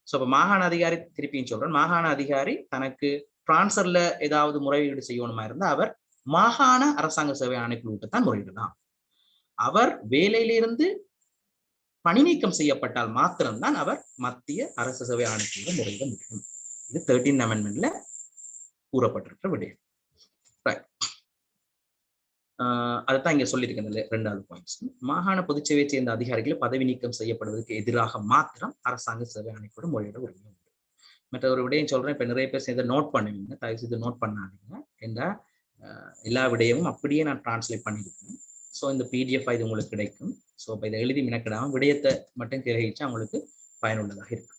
சோ இப்ப மாகாண அதிகாரி, திருப்பியும் சொல்றேன், மாகாண அதிகாரி தனக்கு டிரான்ஸ்பர்ல ஏதாவது முறையீடு செய்யணுமா இருந்தா அவர் மாகாண அரசாங்க சேவை ஆணைக்குழுவிட்டு தான் முறையிடலாம். அவர் வேலையிலிருந்து பணி நீக்கம் செய்யப்பட்டால் மாத்திரம்தான் அவர் மத்திய அரசு சேவை ஆணைக்குழு முறையிட முடியும். இது 13th அமெண்ட்மெண்ட்ல கூறப்பட்டிருக்கிற விடயம். அதுதான் இங்க சொல்லியிருக்கேன். ரெண்டாவது பாயிண்ட்ஸ், மாகாண பொதுச்சேவையை சேர்ந்த அதிகாரிகளை பதவி நீக்கம் செய்யப்படுவதற்கு எதிராக மாத்திரம் அரசாங்க சேவை ஆணைக்குழு முறையிட உரிமை உண்டு. மற்ற ஒரு விடயம் சொல்றேன், இப்ப நிறைய பேர் சேர்ந்து நோட் பண்ணுவீங்க, தயவு செய்து நோட் பண்ணாதீங்க. என்ற எல்லா விடயமும் அப்படியே நான் டிரான்ஸ்லேட் பண்ணியிருக்கேன். ஸோ இந்த பிடிஎஃப் இது உங்களுக்கு கிடைக்கும். ஸோ இப்போ இதை எழுதி மினக்கிடாம விடயத்தை மட்டும் கிரகிச்சா உங்களுக்கு பயனுள்ளதாக இருக்கு.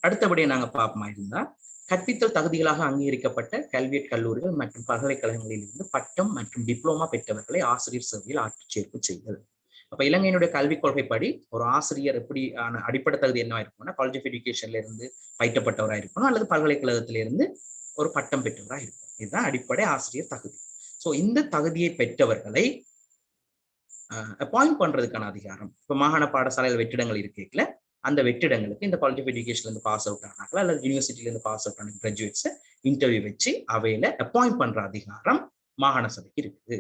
அடுத்தபடியே நாங்க பார்ப்போமா இருந்தா, கற்பித்தல் தகுதிகளாக அங்கீகரிக்கப்பட்ட கல்வியற் கல்லூரிகள் மற்றும் பல்கலைக்கழகங்களில் இருந்து பட்டம் மற்றும் டிப்ளோமா பெற்றவர்களை ஆசிரியர் சேவையில் ஆட்சேர்ப்பு செய்தல். அப்ப இலங்கையினுடைய கல்விக் கொள்கைப்படி ஒரு ஆசிரியர் எப்படி அடிப்படை தகுதி என்னவா இருக்கும்னா, காலேஜ் ஆஃப் எஜுகேஷன்ல இருந்து பயிற்றப்பட்டவராக இருக்கணும் அல்லது பல்கலைக்கழகத்திலிருந்து ஒரு பட்டம் பெற்றவராக இருக்கும். இதுதான் அடிப்படை ஆசிரியர் தகுதி. சோ இந்த தகுதியை பெற்றவர்களை அப்பாயிண்ட் பண்றதுக்கான அதிகாரம் இப்ப மாகாண பாடசாலையில் வெற்றிடங்கள் இருக்கல, அந்த வெற்றிடங்களுக்கு இந்த காலேஜ் ஆஃப் எஜுகேஷன்ல இருந்து பாஸ் அவுட் ஆனாங்களா அல்லது யூனிவர்சிட்டில இருந்து பாஸ் அவுட் ஆன கிராஜுவேட்ஸ் இன்டர்வியூ வச்சு அவையில அப்பாயிண்ட் பண்ற அதிகாரம் மாகாண சபைக்கு இருக்குது.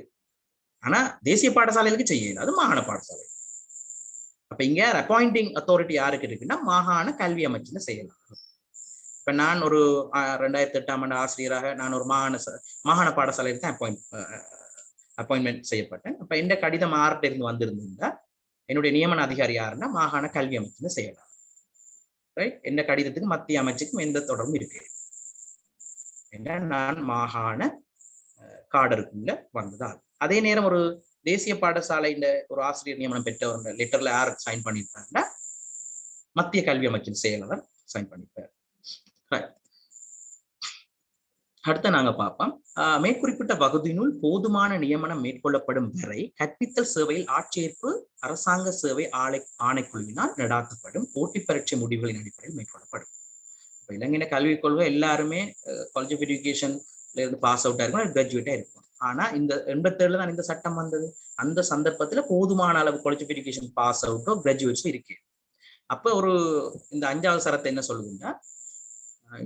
ஆனா தேசிய பாடசாலைகளுக்கு செய்ய இயலாது, மாகாண பாடசாலை. அப்ப இங்க அப்பாயிண்டிங் அத்தாரிட்டி யாருக்கு இருக்குன்னா மாகாண கல்வி அமைச்சுன்னு செய்யலாம். இப்ப நான் ஒரு 2008ஆம் ஆண்டு ஆசிரியராக நான் ஒரு மாகாண பாடசாலைக்கு தான் அப்பாயின்மெண்ட் செய்யப்பட்டேன். அப்ப இந்த கடிதம் ஆர்ட்ட இருந்து வந்திருந்தா என்னுடைய நியமன அதிகாரி யாருன்னா மாகாண கல்வி அமைச்சுன்னு செய்யலாம். ரைட், இந்த கடிதத்துக்கு மத்திய அமைச்சுக்கும் எந்த தொடர்பும் இருக்கு. ஏன்னா நான் மாகாண காடருக்குள்ள வந்ததால். அதே நேரம் ஒரு தேசிய பாடசாலை ஒரு ஆசிரியர் நியமனம் பெற்றவர் லெட்டர்ல யார் சைன் பண்ணியிருப்பாருன்னா மத்திய கல்வி அமைச்சின் செயலாளர் சைன் பண்ணியிருப்பார். அடுத்த நாங்க பார்ப்போம், மேற்குறிப்பிட்ட வகுதியினுள் போதுமான நியமனம் மேற்கொள்ளப்படும் வரை கற்பித்தல் சேவையில் ஆட்சேர்ப்பு அரசாங்க சேவை ஆணைக்குழுவினால் நடாத்தப்படும் போட்டி பரீட்சை முடிவுகளின் அடிப்படையில் மேற்கொள்ளப்படும். இப்ப இலங்கையில கல்விக் கொள்கை எல்லாருமே காலேஜ் ஆஃப் எஜுகேஷன்ல இருந்து பாஸ் அவுட்டா இருக்கும், கிராஜுவேட்டா இருக்கும். ஆனா இந்த 87 தான் இந்த சட்டம் வந்தது. அந்த சந்தர்ப்பத்துல போதுமான அளவு காலேஜ் ஆஃப் எஜுகேஷன் பாஸ் அவுட்டோ கிராஜுவேட்ஸோ இருக்கு. அப்ப ஒரு இந்த 5வது சரத்தை என்ன சொல்லுதுன்னா,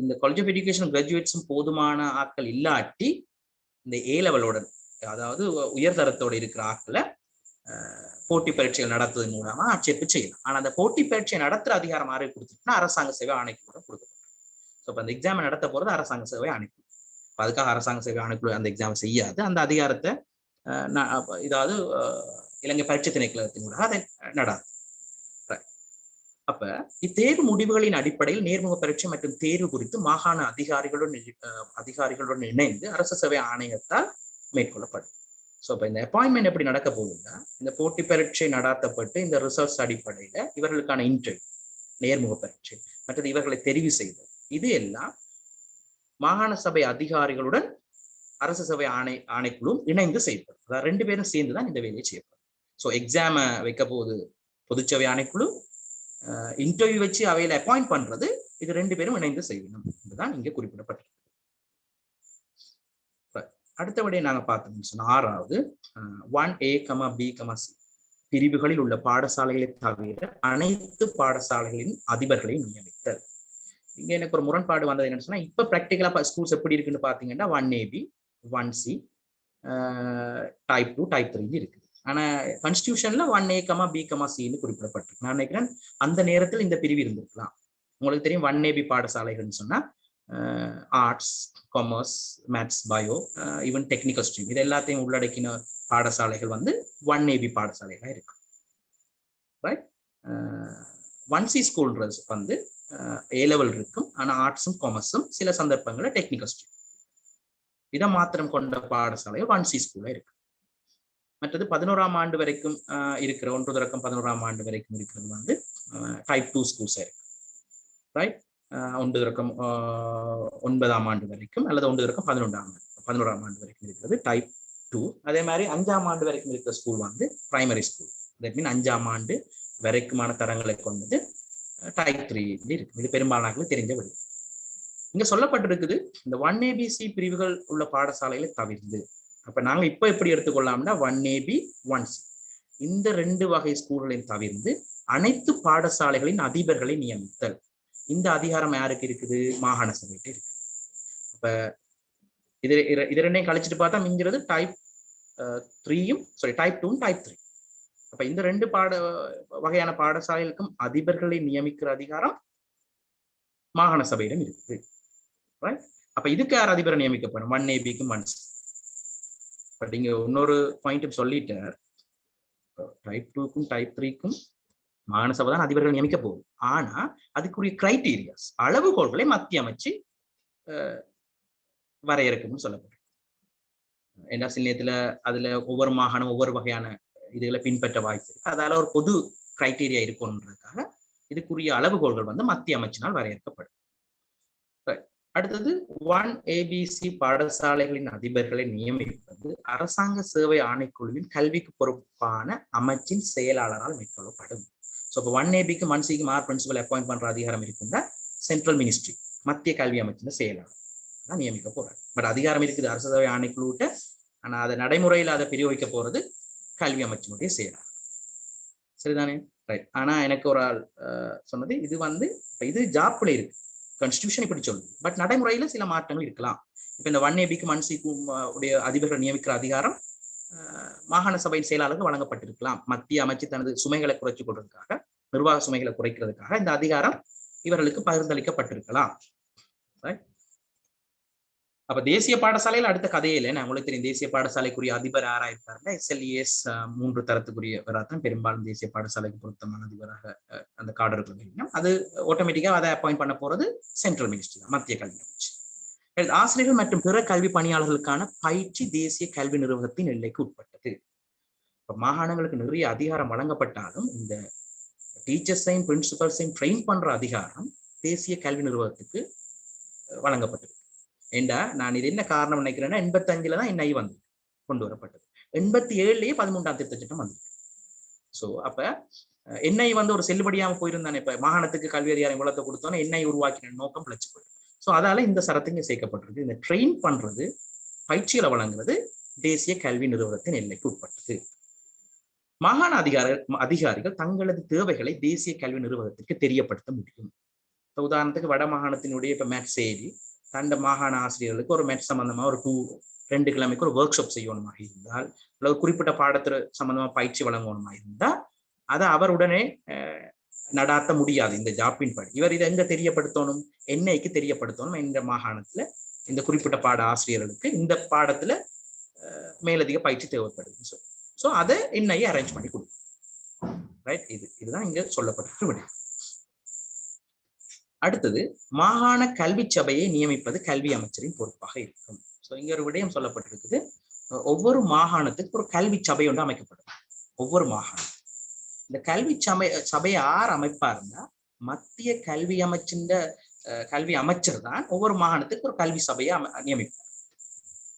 இந்த காலேஜ் ஆஃப் எஜுகேஷன் கிராஜுவேட்ஸும் போதுமான ஆட்கள் இல்லாட்டி இந்த ஏ லெவலோட, அதாவது உயர்தரத்தோடு இருக்கிற ஆட்களை போட்டி பரீட்சைகள் நடத்துவதன் மூலமா ஆட்சேர்ப்பு செய்யலாம். ஆனா அந்த போட்டி பரீட்சை நடத்துற அதிகாரம் யாரை கொடுத்துருக்குன்னா அரசாங்க சேவை ஆணைக்குழு கொடுக்கப்படும். ஸோ இப்போ அந்த எக்ஸாம் நடத்த போறது அரசாங்க சேவை ஆணைக்குழு. அதுக்காக அரசாங்க சேவை ஆணைக்குழு அந்த எக்ஸாம் செய்யாது. அந்த அதிகாரத்தை இதாவது இலங்கை பரீட்சை திணைக்களத்தின் மூலம் அதை நடாது. அப்ப இத்தேர்வு முடிவுகளின் அடிப்படையில் நேர்முக பரீட்சை மற்றும் தேர்வு குறித்து மாகாண அதிகாரிகளுடன் இணைந்து அரசு சேவை ஆணையத்தால் மேற்கொள்ளப்படும். ஸோ இப்போ இந்த அப்பாயின்மெண்ட் எப்படி நடக்க போகுதுன்னா, இந்த போட்டி பரீட்சை நடாத்தப்பட்டு இந்த ரிசர்ச் அடிப்படையில இவர்களுக்கான இன்டர்வியூ, நேர்முக பரீட்சை மற்றது இவர்களை தெரிவு செய்தல், இது எல்லாம் மாகாண சபை அதிகாரிகளுடன் அரசு சபை ஆணைக்குழுவும் இணைந்து செய்யப்படும். அதாவது 2 பேரும் சேர்ந்துதான் இந்த வேலையை செய்யப்படும். ஸோ எக்ஸாம வைக்க போது பொதுச்சபை ஆணைக்குழு, இன்டர்வியூ வச்சு அவையில அப்பாயிண்ட் பண்றது இது 2 பேரும் இணைந்து செய்யணும். இதுதான் இங்க குறிப்பிடப்பட்டிருக்கு. அடுத்தபடியே நாங்க பார்த்தோம்னு சொன்னா 6வது 1A, B, C பிரிவுகளில் உள்ள பாடசாலைகளை தவிர அனைத்து பாடசாலைகளின் அதிபர்களையும் நியமித்தல். இங்க எனக்கு ஒரு முரண்பாடு வந்தது என்னன்னு சொன்னா, இப்ப பிராக்டிகலா ஸ்கூல்ஸ் எப்படி இருக்குன்னு பாத்தீங்கன்னா 1AB, 1C, டைப் 2, டைப் 3 இருக்குது. ஆனா கான்ஸ்டிடியூஷன்ல 1A, B, Cன்னு குறிப்பிடப்பட்டிருக்கு. நான் நினைக்கிறேன் அந்த நேரத்தில் இந்த பிரிவு இருந்திருக்கலாம். உங்களுக்கு தெரியும் 1AB பாடசாலைகள்னு சொன்னா arts, commerce, maths, bio, even technical stream இது எல்லாத்தையும் உள்ளடக்கின பாடசாலைகள் வந்து 1AB பாடசாலைகளா இருக்கு. ரைட். 1C ஸ்கூல்ஸ் வந்து ஏ லெவல் இருக்கும். ஆனா ஆர்ட்ஸும் காமர்ஸும் சில சந்தர்ப்பங்களில் டெக்னிக்கல் ஸ்ட்ரீம் இதை மாத்திரம் கொண்ட பாடசாலை 1C ஸ்கூலா இருக்கு. மற்றது 11ஆம் ஆண்டு வரைக்கும் இருக்கிற 1 தொடக்கம் 11ஆம் ஆண்டு வரைக்கும் இருக்கிறது வந்து டைப் 2 ஸ்கூல்ஸா இருக்கு. ரைட். 1 தொடக்கம் 9ஆம் ஆண்டு வரைக்கும் அல்லது 1 தொடக்கம் 11ஆம் ஆண்டு வரைக்கும் இருக்கிறது டைப் 2. அதே மாதிரி 5ஆம் ஆண்டு வரைக்கும் இருக்கிற ஸ்கூல் வந்து பிரைமரி ஸ்கூல். தட் மீன் 5ஆம் ஆண்டு வரைக்குமான தரங்களை கொண்டது டைப் 3 இருக்கு. இது பெரும்பாலானவர்களுக்கு தெரிஞ்ச வழி. இங்க சொல்லப்பட்டிருக்குது இந்த 1ABC பிரிவுகள் உள்ள பாடசாலைகளை தவிர்த்து. அப்ப நாங்க இப்ப எப்படி எடுத்துக்கொள்ளலாம்னா 1AB, 1C இந்த 2 வகை ஸ்கூல்களையும் தவிர்த்து அனைத்து பாடசாலைகளின் அதிபர்களை நியமித்தல். இந்த அதிகாரம் யாருக்கு இருக்குது? மாகாண சபைக்கு இருக்கு. அப்ப இது ரெண்டையும் கழிச்சிட்டு பார்த்தா மிஞ்சிறது டைப் 3யும் டைப் 2, டைப் 3. அப்ப இந்த 2 வகையான பாடசாலைகளுக்கும் அதிபர்களை நியமிக்கிற அதிகாரம் மாகாண சபையிடம் இருக்குது. அப்ப இதுக்கு யார் அதிபரை நியமிக்கப்படும்? 1ABக்கும் 1C. பட் இங்க இன்னொரு பாயிண்ட் சொல்லிட்டு டைப் 2க்கும் டைப் 3க்கும் மாகாண சபை தான் அதிபர்கள் நியமிக்க போகுது. ஆனா அதுக்குரிய கிரைட்டீரியாஸ், அளவுகோல்களை மத்திய அமைச்சு வரையறுக்கும்னு சொல்லப்படும். ஏன்னா சில நேரத்துல அதுல ஒவ்வொரு மாகாணம் ஒவ்வொரு வகையான இதுகளை பின்பற்ற வாய்ப்பு இருக்கு. அதால ஒரு பொது கிரைட்டீரியா இருக்கணுன்றதுக்காக இதுக்குரிய அளவுகோல்கள் வந்து மத்திய அமைச்சினால் வரையறுக்கப்படும். அடுத்தது 1ABC பாடசாலைகளின் அதிபர்களை நியமிப்பது அரசாங்க சேவை ஆணைக்குழுவின் கல்விக்கு பொறுப்பான அமைச்சின் செயலாளரால் மேற்கொள்ளப்படும். ஸோ இப்போ 1ABக்கு 1Cக்கு மார் பிரின்சிபல் அப்பாயிண்ட் பண்ற அதிகாரம் இருக்குன்னா சென்ட்ரல் மினிஸ்ட்ரி, மத்திய கல்வி அமைச்சின் செயலாளர் தான் நியமிக்க போறாரு. பட் அதிகாரம் இருக்குது அரசு சேவை ஆணைக்குழுவிட்ட. ஆனா அதை நடைமுறையில் அதை பிரிவகிக்க போறது கல்வி அமைச்சினுடைய செயலாளர். சரிதானே? ரைட். ஆனா எனக்கு ஒரு ஆள் சொன்னது இது வந்து இது ஜாப்ல இருக்கு, கான்ஸ்டிடியூஷன் இப்படி சொல்லுது. பட் நடைமுறையில சில மாற்றங்கள் இருக்கலாம். இப்ப இந்த 1ABக்கு 1Cக்கும் உடைய அதிபர்கள் நியமிக்கிற அதிகாரம் மாகாண சபையின் செயலாளருக்கு வழங்கப்பட்டிருக்கலாம். மத்திய அமைச்சு தனது சுமைகளை குறைச்சிக் கொள்றதுக்காக, நிர்வாக சுமைகளை குறைக்கிறதுக்காக இந்த அதிகாரம் இவர்களுக்கு பகிர்ந்தளிக்கப்பட்டிருக்கலாம். அப்ப தேசிய பாடசாலையில் அடுத்த கதையில உங்களுக்கு தெரியும், தேசிய பாடசாலைக்குரிய அதிபர் யாரா இருக்காருன்னா SLES 3 தரத்துக்குரியவராக பெரும்பாலும் தேசிய பாடசாலைக்கு பொருத்தமான அதிபராக அந்த கார்டு இருக்கிறது. அது ஆட்டோமேட்டிக்கா அதை அப்பாயிண்ட் பண்ண போறது சென்ட்ரல் மினிஸ்ட்ரி தான், மத்திய கல்வி அமைச்சு. ஆசிரியர்கள் மற்றும் பிற கல்வி பணியாளர்களுக்கான பயிற்சி தேசிய கல்வி நிறுவனத்தின் எல்லைக்கு உட்பட்டது. இப்ப மாகாணங்களுக்கு நிறைய அதிகாரம் வழங்கப்பட்டாலும் இந்த டீச்சர்ஸையும் பிரின்சிபல்ஸையும் ட்ரெயின் பண்ற அதிகாரம் தேசிய கல்வி நிறுவனத்துக்கு வழங்கப்பட்டது. ஏண்டா நான் இது என்ன காரணம் நினைக்கிறேன்னா 85ல தான் NI வந்து கொண்டு வரப்பட்டது. 87லயே 13ஆம் திருத்த சட்டம் வந்திருக்கு. ஸோ அப்ப NI வந்து ஒரு செல்லுபடியாம போயிருந்தானே. இப்ப மாகாணத்துக்கு கல்வி அதிகாரம் குலத்தை கொடுத்தோன்னா NI உருவாக்கின நோக்கம் பிழைச்சு போயிடும். ஸோ அதால இந்த சரத்துங்க சேர்க்கப்பட்டிருக்கு. இந்த ட்ரெயின் பண்றது, பயிற்சிகளை வழங்குறது தேசிய கல்வி நிறுவனத்தின் எல்லைக்கு உட்பட்டது. மாகாண அதிகாரிகள் தங்களது தேவைகளை தேசிய கல்வி நிறுவனத்திற்கு தெரியப்படுத்த முடியும். இப்போ உதாரணத்துக்கு வட மாகாணத்தினுடைய இப்போ மேத்ஸ் ஏரி தண்ட மாகாண ஆசிரியர்களுக்கு ஒரு மேத்ஸ் சம்பந்தமா ஒரு 2 கிழமைக்கு ஒரு ஒர்க் ஷாப் செய்யணுமாக இருந்தால் அல்லது குறிப்பிட்ட பாடத்துல சம்பந்தமா பயிற்சி வழங்கணுமா இருந்தால் அதை அவர் உடனே நடாத்த முடியாது இந்த ஜாப்பின் படி. இவர் இதை எங்க தெரியப்படுத்தணும், என்ஐக்கு தெரியப்படுத்தணும். இந்த மாகாணத்துல இந்த குறிப்பிட்ட பாட ஆசிரியர்களுக்கு இந்த பாடத்துல மேலதிக பயிற்சி தேவைப்படுதுன்னு சொல்லி ஸோ அதை என்ஐ அரேஞ்ச் பண்ணி கொடுக்கும். ரைட், இதுதான் இங்க சொல்லப்பட்டிருக்க விட. அடுத்தது, மாகாண கல்வி சபையை நியமிப்பது கல்வி அமைச்சரின் பொறுப்பாக இருக்கும். ஸோ இங்க ஒரு விடயம் சொல்லப்பட்டிருக்குது. ஒவ்வொரு மாகாணத்துக்கு ஒரு கல்வி சபை ஒன்று அமைக்கப்படும். ஒவ்வொரு மாகாணம் இந்த கல்வி சபையை யார் அமைப்பாருன்னா மத்திய கல்வி கல்வி அமைச்சர் தான் ஒவ்வொரு மாகாணத்துக்கு ஒரு கல்வி சபையை நியமிப்பார்.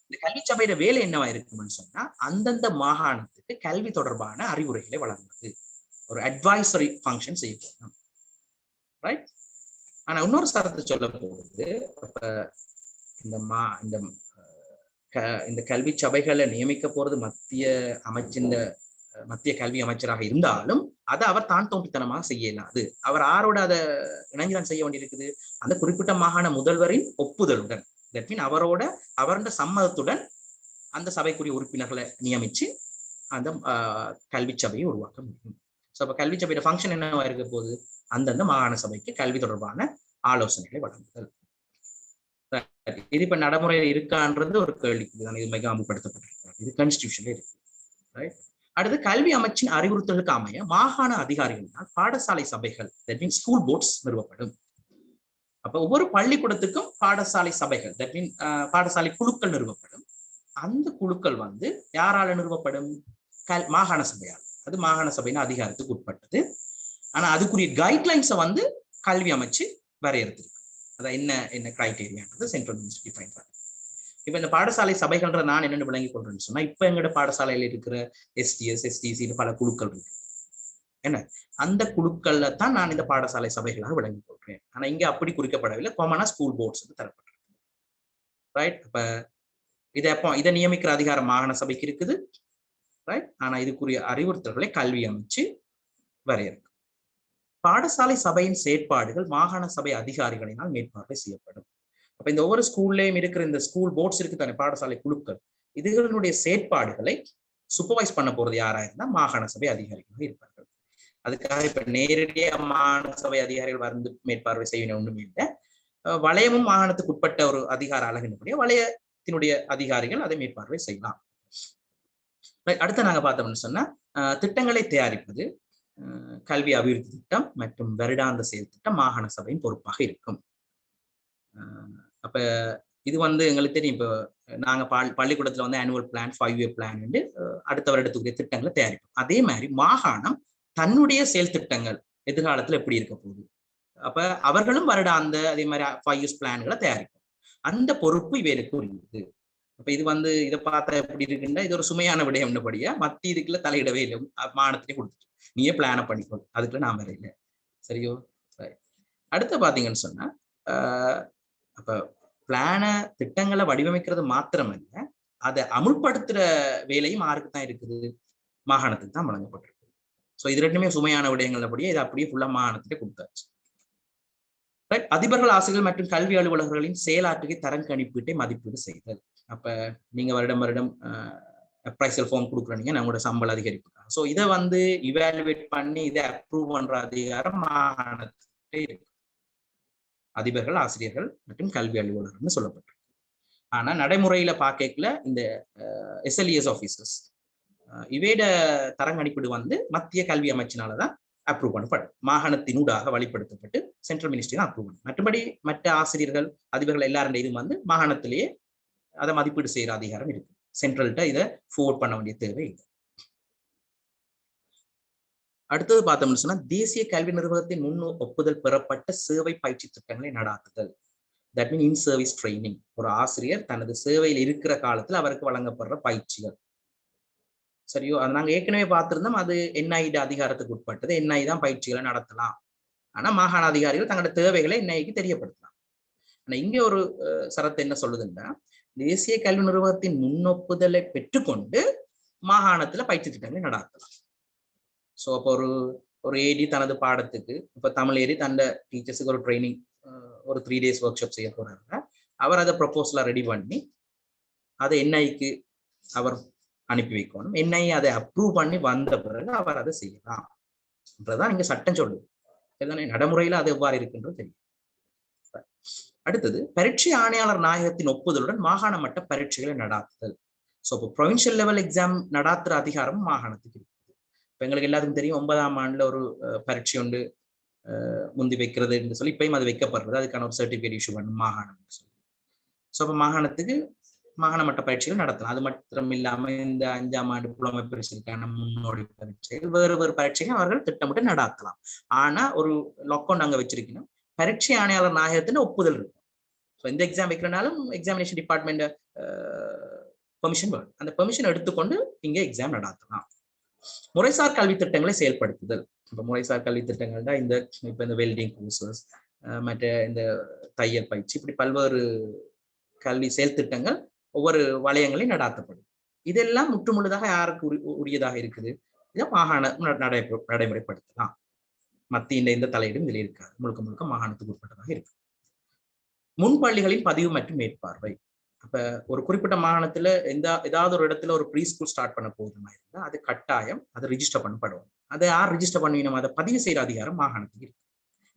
இந்த கல்வி சபையோட வேலை என்னவா இருக்கும்னு சொன்னா அந்தந்த மாகாணத்துக்கு கல்வி தொடர்பான அறிவுரைகளை வழங்குவது, ஒரு அட்வைசரி ஃபங்க்ஷன் செய்யப்படும். ரைட். ஆனா இன்னொரு சரத்தை சொல்ல போகுது, இந்த கல்வி சபைகளை நியமிக்க போறது மத்திய கல்வி அமைச்சராக இருந்தாலும் அதை அவர் தான் தோன்றித்தனமாக செய்யலாது. அவர் ஆரோட அதை இணைஞ்சுதான் செய்ய வேண்டியிருக்குது, அந்த குறிப்பிட்ட மாகாண முதல்வரின் ஒப்புதலுடன், தட் மீன் அவரோட சம்மதத்துடன் அந்த சபைக்குரிய உறுப்பினர்களை நியமிச்சு அந்த கல்வி சபையை உருவாக்க முடியும். ஸோ அப்ப கல்வி சபையோட ஃபங்க்ஷன் என்னவா இருக்க போகுது, அந்தந்த மாகாண சபைக்கு கல்வி தொடர்பான ஆலோசனைகளை வழங்குதல். இது இப்ப நடைமுறையில் இருக்கான்றது ஒரு கேள்விக்குதான். இது மிக அமுல்படுத்தப்பட்டிருக்கிறது. இது கான்ஸ்டிடியூஷன்ல இருக்கு. ரைட். அடுத்து, கல்வி அமைச்சின் அறிவுறுத்தலுக்கு அமைய மாகாண அதிகாரிகளினால் பாடசாலை சபைகள், தட் மீன் ஸ்கூல் போர்ட்ஸ் நிறுவப்படும். அப்ப ஒவ்வொரு பள்ளிக்கூடத்துக்கும் பாடசாலை சபைகள், தட் மீன் பாடசாலை குழுக்கள் நிறுவப்படும். அந்த குழுக்கள் யாரால நிறுவப்படும், மாகாண சபையால். அது மாகாண சபையின் அதிகாரத்துக்கு உட்பட்டது. ஆனா அதுக்குரிய கைட்லைன்ஸை கல்வி அமைச்சு வரையறுத்திருக்கு. அதான் என்ன கிரைட்டீரியான்றது சென்ட்ரல் மினிஸ்ட்ரி டிஃபைன் பண்ணுது. இப்ப இந்த பாடசாலை சபைகள்ன்ற நான் என்னென்னு விளங்கி கொள்றேன்னு சொன்னா, இப்ப எங்கட பாடசாலையில இருக்கிற STS, STC பல குழுக்கள் இருக்கு. என்ன அந்த குழுக்கள்ல தான் நான் இந்த பாடசாலை சபைகளாக விளங்கி கொள்றேன். ஆனா இங்க அப்படி குறிக்கப்படவில்லை. காமனா ஸ்கூல் போர்ட்ஸ் தரப்பட்டிருக்கு. ரைட். அப்ப இதை நியமிக்கிற அதிகாரம் மாகாண சபைக்கு இருக்குது. ரைட். ஆனா இதுக்குரிய அறிவுறுத்தல்களை கல்வி அமைச்சு வரையறுக்கும். பாடசாலை சபையின் செயற்பாடுகள் மாகாண சபை அதிகாரிகளினால் மேற்பார்வை செய்யப்படும். அப்ப இந்த ஒவ்வொரு ஸ்கூல்லையும் இருக்கிற இந்த ஸ்கூல் போர்ட்ஸ் இருக்கு தானே, பாடசாலை குழுக்கள், இதுகளுடைய செயற்பாடுகளை சூப்பர்வைஸ் பண்ண போறது யாரா இருந்தா மாகாண சபை அதிகாரிகளாக இருப்பார்கள். அதுக்காக இப்ப நேரடியாக மாகாண சபை அதிகாரிகள் மேற்பார்வை செய்ய ஒன்றுமே இல்லை. வலயமும் மாகாணத்துக்கு உட்பட்ட ஒரு அதிகார அழகினுடைய வலயத்தினுடைய அதிகாரிகள் அதை மேற்பார்வை செய்யலாம். அடுத்து நாங்க பார்த்தோம்னு சொன்னா, திட்டங்களை தயாரிப்பது, கல்வி அபிவிருத்தி திட்டம் மற்றும் வருடாந்த செயல் திட்டம் மாகாண சபையின் பொறுப்பாக இருக்கும். அப்ப இது எங்களுக்கு தெரியும். இப்போ நாங்க பள்ளிக்கூடத்துல ஆனுவல் பிளான், 5-year பிளான் அடுத்த வருடத்துக்குரிய திட்டங்களை தயாரிப்போம். அதே மாதிரி மாகாணம் தன்னுடைய செயல் திட்டங்கள் எதிர்காலத்துல எப்படி இருக்க போகுது, அப்ப அவர்களும் வருடாந்த அதே மாதிரி 5 years பிளான்களை தயாரிப்போம். அந்த பொறுப்பு இவைகளுக்கு உரியது. அப்ப இது இதை பார்த்தா எப்படி இருக்குன்னா, இது ஒரு சுமையான விடயம்னபடியா மத்திய இதுக்குள்ள தலையிடவே இல்லை, மாகாணத்திலே கொடுத்துட்டு நீயே பிளான பண்ணிக்கோ, அதுக்குள்ள நான் வர இல்லை. சரியோ. அடுத்து பாத்தீங்கன்னு சொன்னா, அப்ப பிளான திட்டங்களை வடிவமைக்கிறது மாத்திரமல்ல, அதை அமுல்படுத்துற வேலையும் யாருக்கு தான் இருக்குது, மாகாணத்துக்கு தான் வழங்கப்பட்டிருக்கு. ஸோ இது ரெண்டுமே சுமையான விடயங்கள் அப்படியே இதை அப்படியே ஃபுல்லா மாகாணத்திலே கொடுத்தாச்சு. அதிபர்கள், ஆசிரியர்கள் மற்றும் கல்வி அலுவலர்களின் செயலாற்றுகை தரம் கணிப்பீட்டை மதிப்பீடு செய்தல். அப்ப நீங்க வருடம் அப்ரைசல் ஃபார்ம் கொடுக்குறீங்க, நம்மளோட சம்பள அதிகரிப்பு. ஸோ இதை இவாலுவேட் பண்ணி இதை அப்ரூவ் பண்ற அதிகாரம் மாகாணத்திலே இருக்கு. அதிபர்கள், ஆசிரியர்கள் மற்றும் கல்வி அலுவலர்னு சொல்லப்பட்டிருக்கு. ஆனா நடைமுறையில பார்க்கல இந்த SLES ஆபீசர்ஸ் இவையோட தரங்கணிப்பீடு மத்திய கல்வி அமைச்சினாலதான் அப்ரூவ் பண்ணப்படும். மாகாணத்தினூடாக வழிபடுத்தப்பட்டு சென்ட்ரல் மினிஸ்ட்ரி தான் அப்ரூவ் பண்ணும். மற்றபடி மற்ற ஆசிரியர்கள், அதிபர்கள் எல்லாரும் இது மாகாணத்திலேயே அதை மதிப்பீடு செய்யற அதிகாரம் இருக்கு. சென்ட்ரல்கிட்ட இதை ஃபோர்வர்ட் பண்ண வேண்டிய தேவை இல்லை. அடுத்தது பார்த்தோம்னு சொன்னா, தேசிய கல்வி நிறுவனத்தின் முன் ஒப்புதல் பெறப்பட்ட சேவை பயிற்சி திட்டங்களை நடாத்துதல். That mean in service training. ஒரு ஆசிரியர் தனது சேவையில் இருக்கிற காலத்துல அவருக்கு வழங்கப்படுற பயிற்சிகள். சரியோ, அது நாங்க ஏற்கனவே பார்த்திருந்தோம். அது NID அதிகாரத்துக்கு உட்பட்டது. NI தான் பயிற்சிகளை நடத்தலாம். ஆனா மாகாண அதிகாரிகள் தங்களோட தேவைகளை NIக்கு தெரியப்படுத்தலாம். ஆனா இங்க ஒரு சரத்து என்ன சொல்லுதுன்னா, தேசிய கல்வி நிறுவனத்தின் முன்னொப்புதலை பெற்றுக்கொண்டு மாகாணத்துல பயிற்சி திட்டங்களை நடாத்தலாம். ஸோ அப்போ ஒரு AD தனது பாடத்துக்கு, இப்ப தமிழ் ஏறி தந்த டீச்சர்ஸுக்கு ஒரு ட்ரைனிங் ஒரு 3 days ஒர்க் ஷாப் செய்ய போறாங்க. அவர் அதை ப்ரொபோசலா ரெடி பண்ணி அதை என்ஐக்கு அவர் அனுப்பி வைக்கணும். என்ஐ அதை அப்ரூவ் பண்ணி வந்த பிறகு அவர் அதை செய்யலாம் என்றதான் இங்க சட்டம் சொல்லுது. நடைமுறையில அது எவ்வாறு இருக்குன்றது தெரியும். அடுத்தது பரீட்சை ஆணையாளர் நாயகத்தின் ஒப்புதலுடன் மாகாண மட்ட பரீட்சைகளை நடாத்துதல். ஸோ இப்போ ப்ரொவின்சியல் லெவல் எக்ஸாம் நடாத்துற அதிகாரம் மாகாணத்துக்கு இருக்குது. இப்போ எங்களுக்கு எல்லாருக்கும் தெரியும் 9ஆம் ஆண்டுல ஒரு பரீட்சை ஒன்று முந்தி வைக்கிறது என்று சொல்லி இப்பயும் அது வைக்கப்படுறது. அதுக்கான ஒரு சர்டிபிகேட் இஷ்யூ பண்ணும் மாகாணம் சொல்லி. ஸோ அப்போ மாகாணத்துக்கு மாகாண மட்ட பரீட்சைகள் நடத்தலாம். அது மட்டும் இல்லாம இந்த 5ஆம் ஆண்டு புலமை பரிசுக்கான முன்னோடி பரீட்சைகள் வேறு பரீட்சைகள் அவர்கள் திட்டமிட்டு நடாத்தலாம். ஆனா ஒரு லாக்அவுட் அங்க வச்சிருக்கணும், பரீட்சை ஆணையாளர் நாயகத்தின் ஒப்புதல் இருக்கும். ஸோ இந்த எக்ஸாம் வைக்கிறனாலும் எக்ஸாமினேஷன் டிபார்ட்மெண்ட் பெர்மிஷன் வேணும். அந்த பெர்மிஷன் எடுத்துக்கொண்டு இங்க எக்ஸாம் நடாத்தலாம். முறைசார் கல்வி திட்டங்களை செயல்படுத்துதல். இப்ப முறைசார் கல்வி திட்டங்கள் தான் இந்த வெல்டிங் கோர்சஸ், மற்ற இந்த தையல் பயிற்சி, இப்படி பல்வேறு கல்வி செயல் திட்டங்கள் ஒவ்வொரு வலயங்களையும் நடாத்தப்படும். இதெல்லாம் முற்றுமுழுதாக யாருக்கு உரியதாக இருக்குது? இதை மாகாண நடைமுறைப்படுத்தலாம். மத்திய இந்த தலையீடும் இதில் இருக்காது. முழுக்க முழுக்க மாகாணத்துக்கு உட்பட்டதாக இருக்கு. முன்பள்ளிகளின் பதிவு மற்றும் மேற்பார்வை. அப்ப ஒரு குறிப்பிட்ட மாகாணத்துல ஏதாவது ஒரு இடத்துல ஒரு ப்ரீ ஸ்கூல் ஸ்டார்ட் பண்ண போதுமா இருந்தா அது கட்டாயம் அதை ரிஜிஸ்டர் பண்ணப்படும். அதை யார் ரிஜிஸ்டர் பண்ணுவீங்க? அதை பதிவு செய்யற அதிகாரம் மாகாணத்துக்கு இருக்கு.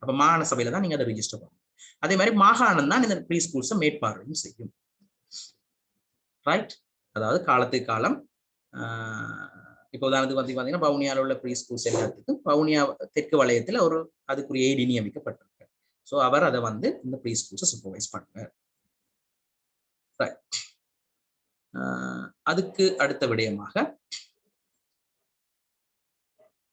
அப்ப மாகாண சபையில தான் நீங்க அதை ரிஜிஸ்டர் பண்ணணும். அதே மாதிரி மாகாணம் தான் இந்த ப்ரீ ஸ்கூல்ஸை மேற்பார்வையும் செய்யும். ரைட்? அதாவது காலத்துக்கு காலம் இப்போ உதாரணத்துக்கு வந்து பாத்தீங்கன்னா வவுனியாவில் உள்ள ப்ரீ ஸ்கூல்ஸ் எல்லாத்துக்கும் வவுனியா தெற்கு வலயத்துல ஒரு அதுக்குரிய ஏடி நியமிக்கப்பட்டிருக்கு. ஸோ அவர் அதை வந்து இந்த ப்ரீ ஸ்கூல்ஸை சூப்பர்வைஸ் பண்ணுவார். அதுக்கு அடுத்த விடயமாக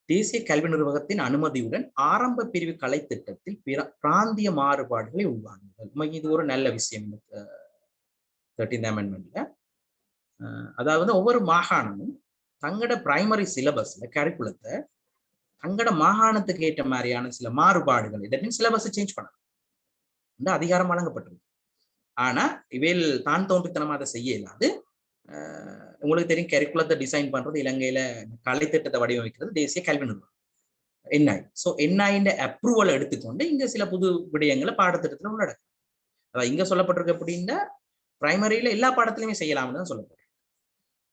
தேசிய கல்வி நிர்வாகத்தின் அனுமதியுடன் ஆரம்ப பிரிவு கலை திட்டத்தில் பிராந்திய மாறுபாடுகளை உள்வாங்குதல். இது ஒரு நல்ல விஷயம். இந்த 13th அமெண்ட்மெண்ட்ல அதாவது ஒவ்வொரு மாகாணமும் தங்களோட பிரைமரி சிலபஸ்ல கரிக்குலத்தை தங்களோட மாகாணத்துக்கு ஏற்ற மாதிரியான சில மாறுபாடுகள் சிலபஸ் சேஞ்ச் பண்ணணும் அதிகாரம் வழங்கப்பட்டிருக்கு. ஆனா இவையில் தான் தோன்றித்தனமா அதை செய்ய இயலாது. உங்களுக்கு தெரியும், கரிக்குலத்தை டிசைன் பண்றது இலங்கையில கலை திட்டத்தை வடிவமைக்கிறது தேசிய கல்வி நிறுவனம் என்ஐ. ஸோ என்ஐ அப்ரூவல் எடுத்துக்கொண்டு இங்க சில புது விடயங்களை பாடத்திட்டத்துல உள்ளடக்கும். அதாவது இங்க சொல்லப்பட்டிருக்கு அப்படின்னா பிரைமரியில எல்லா பாடத்திலுமே செய்யலாம்னு தான் சொல்லப்பட்டிருக்கு.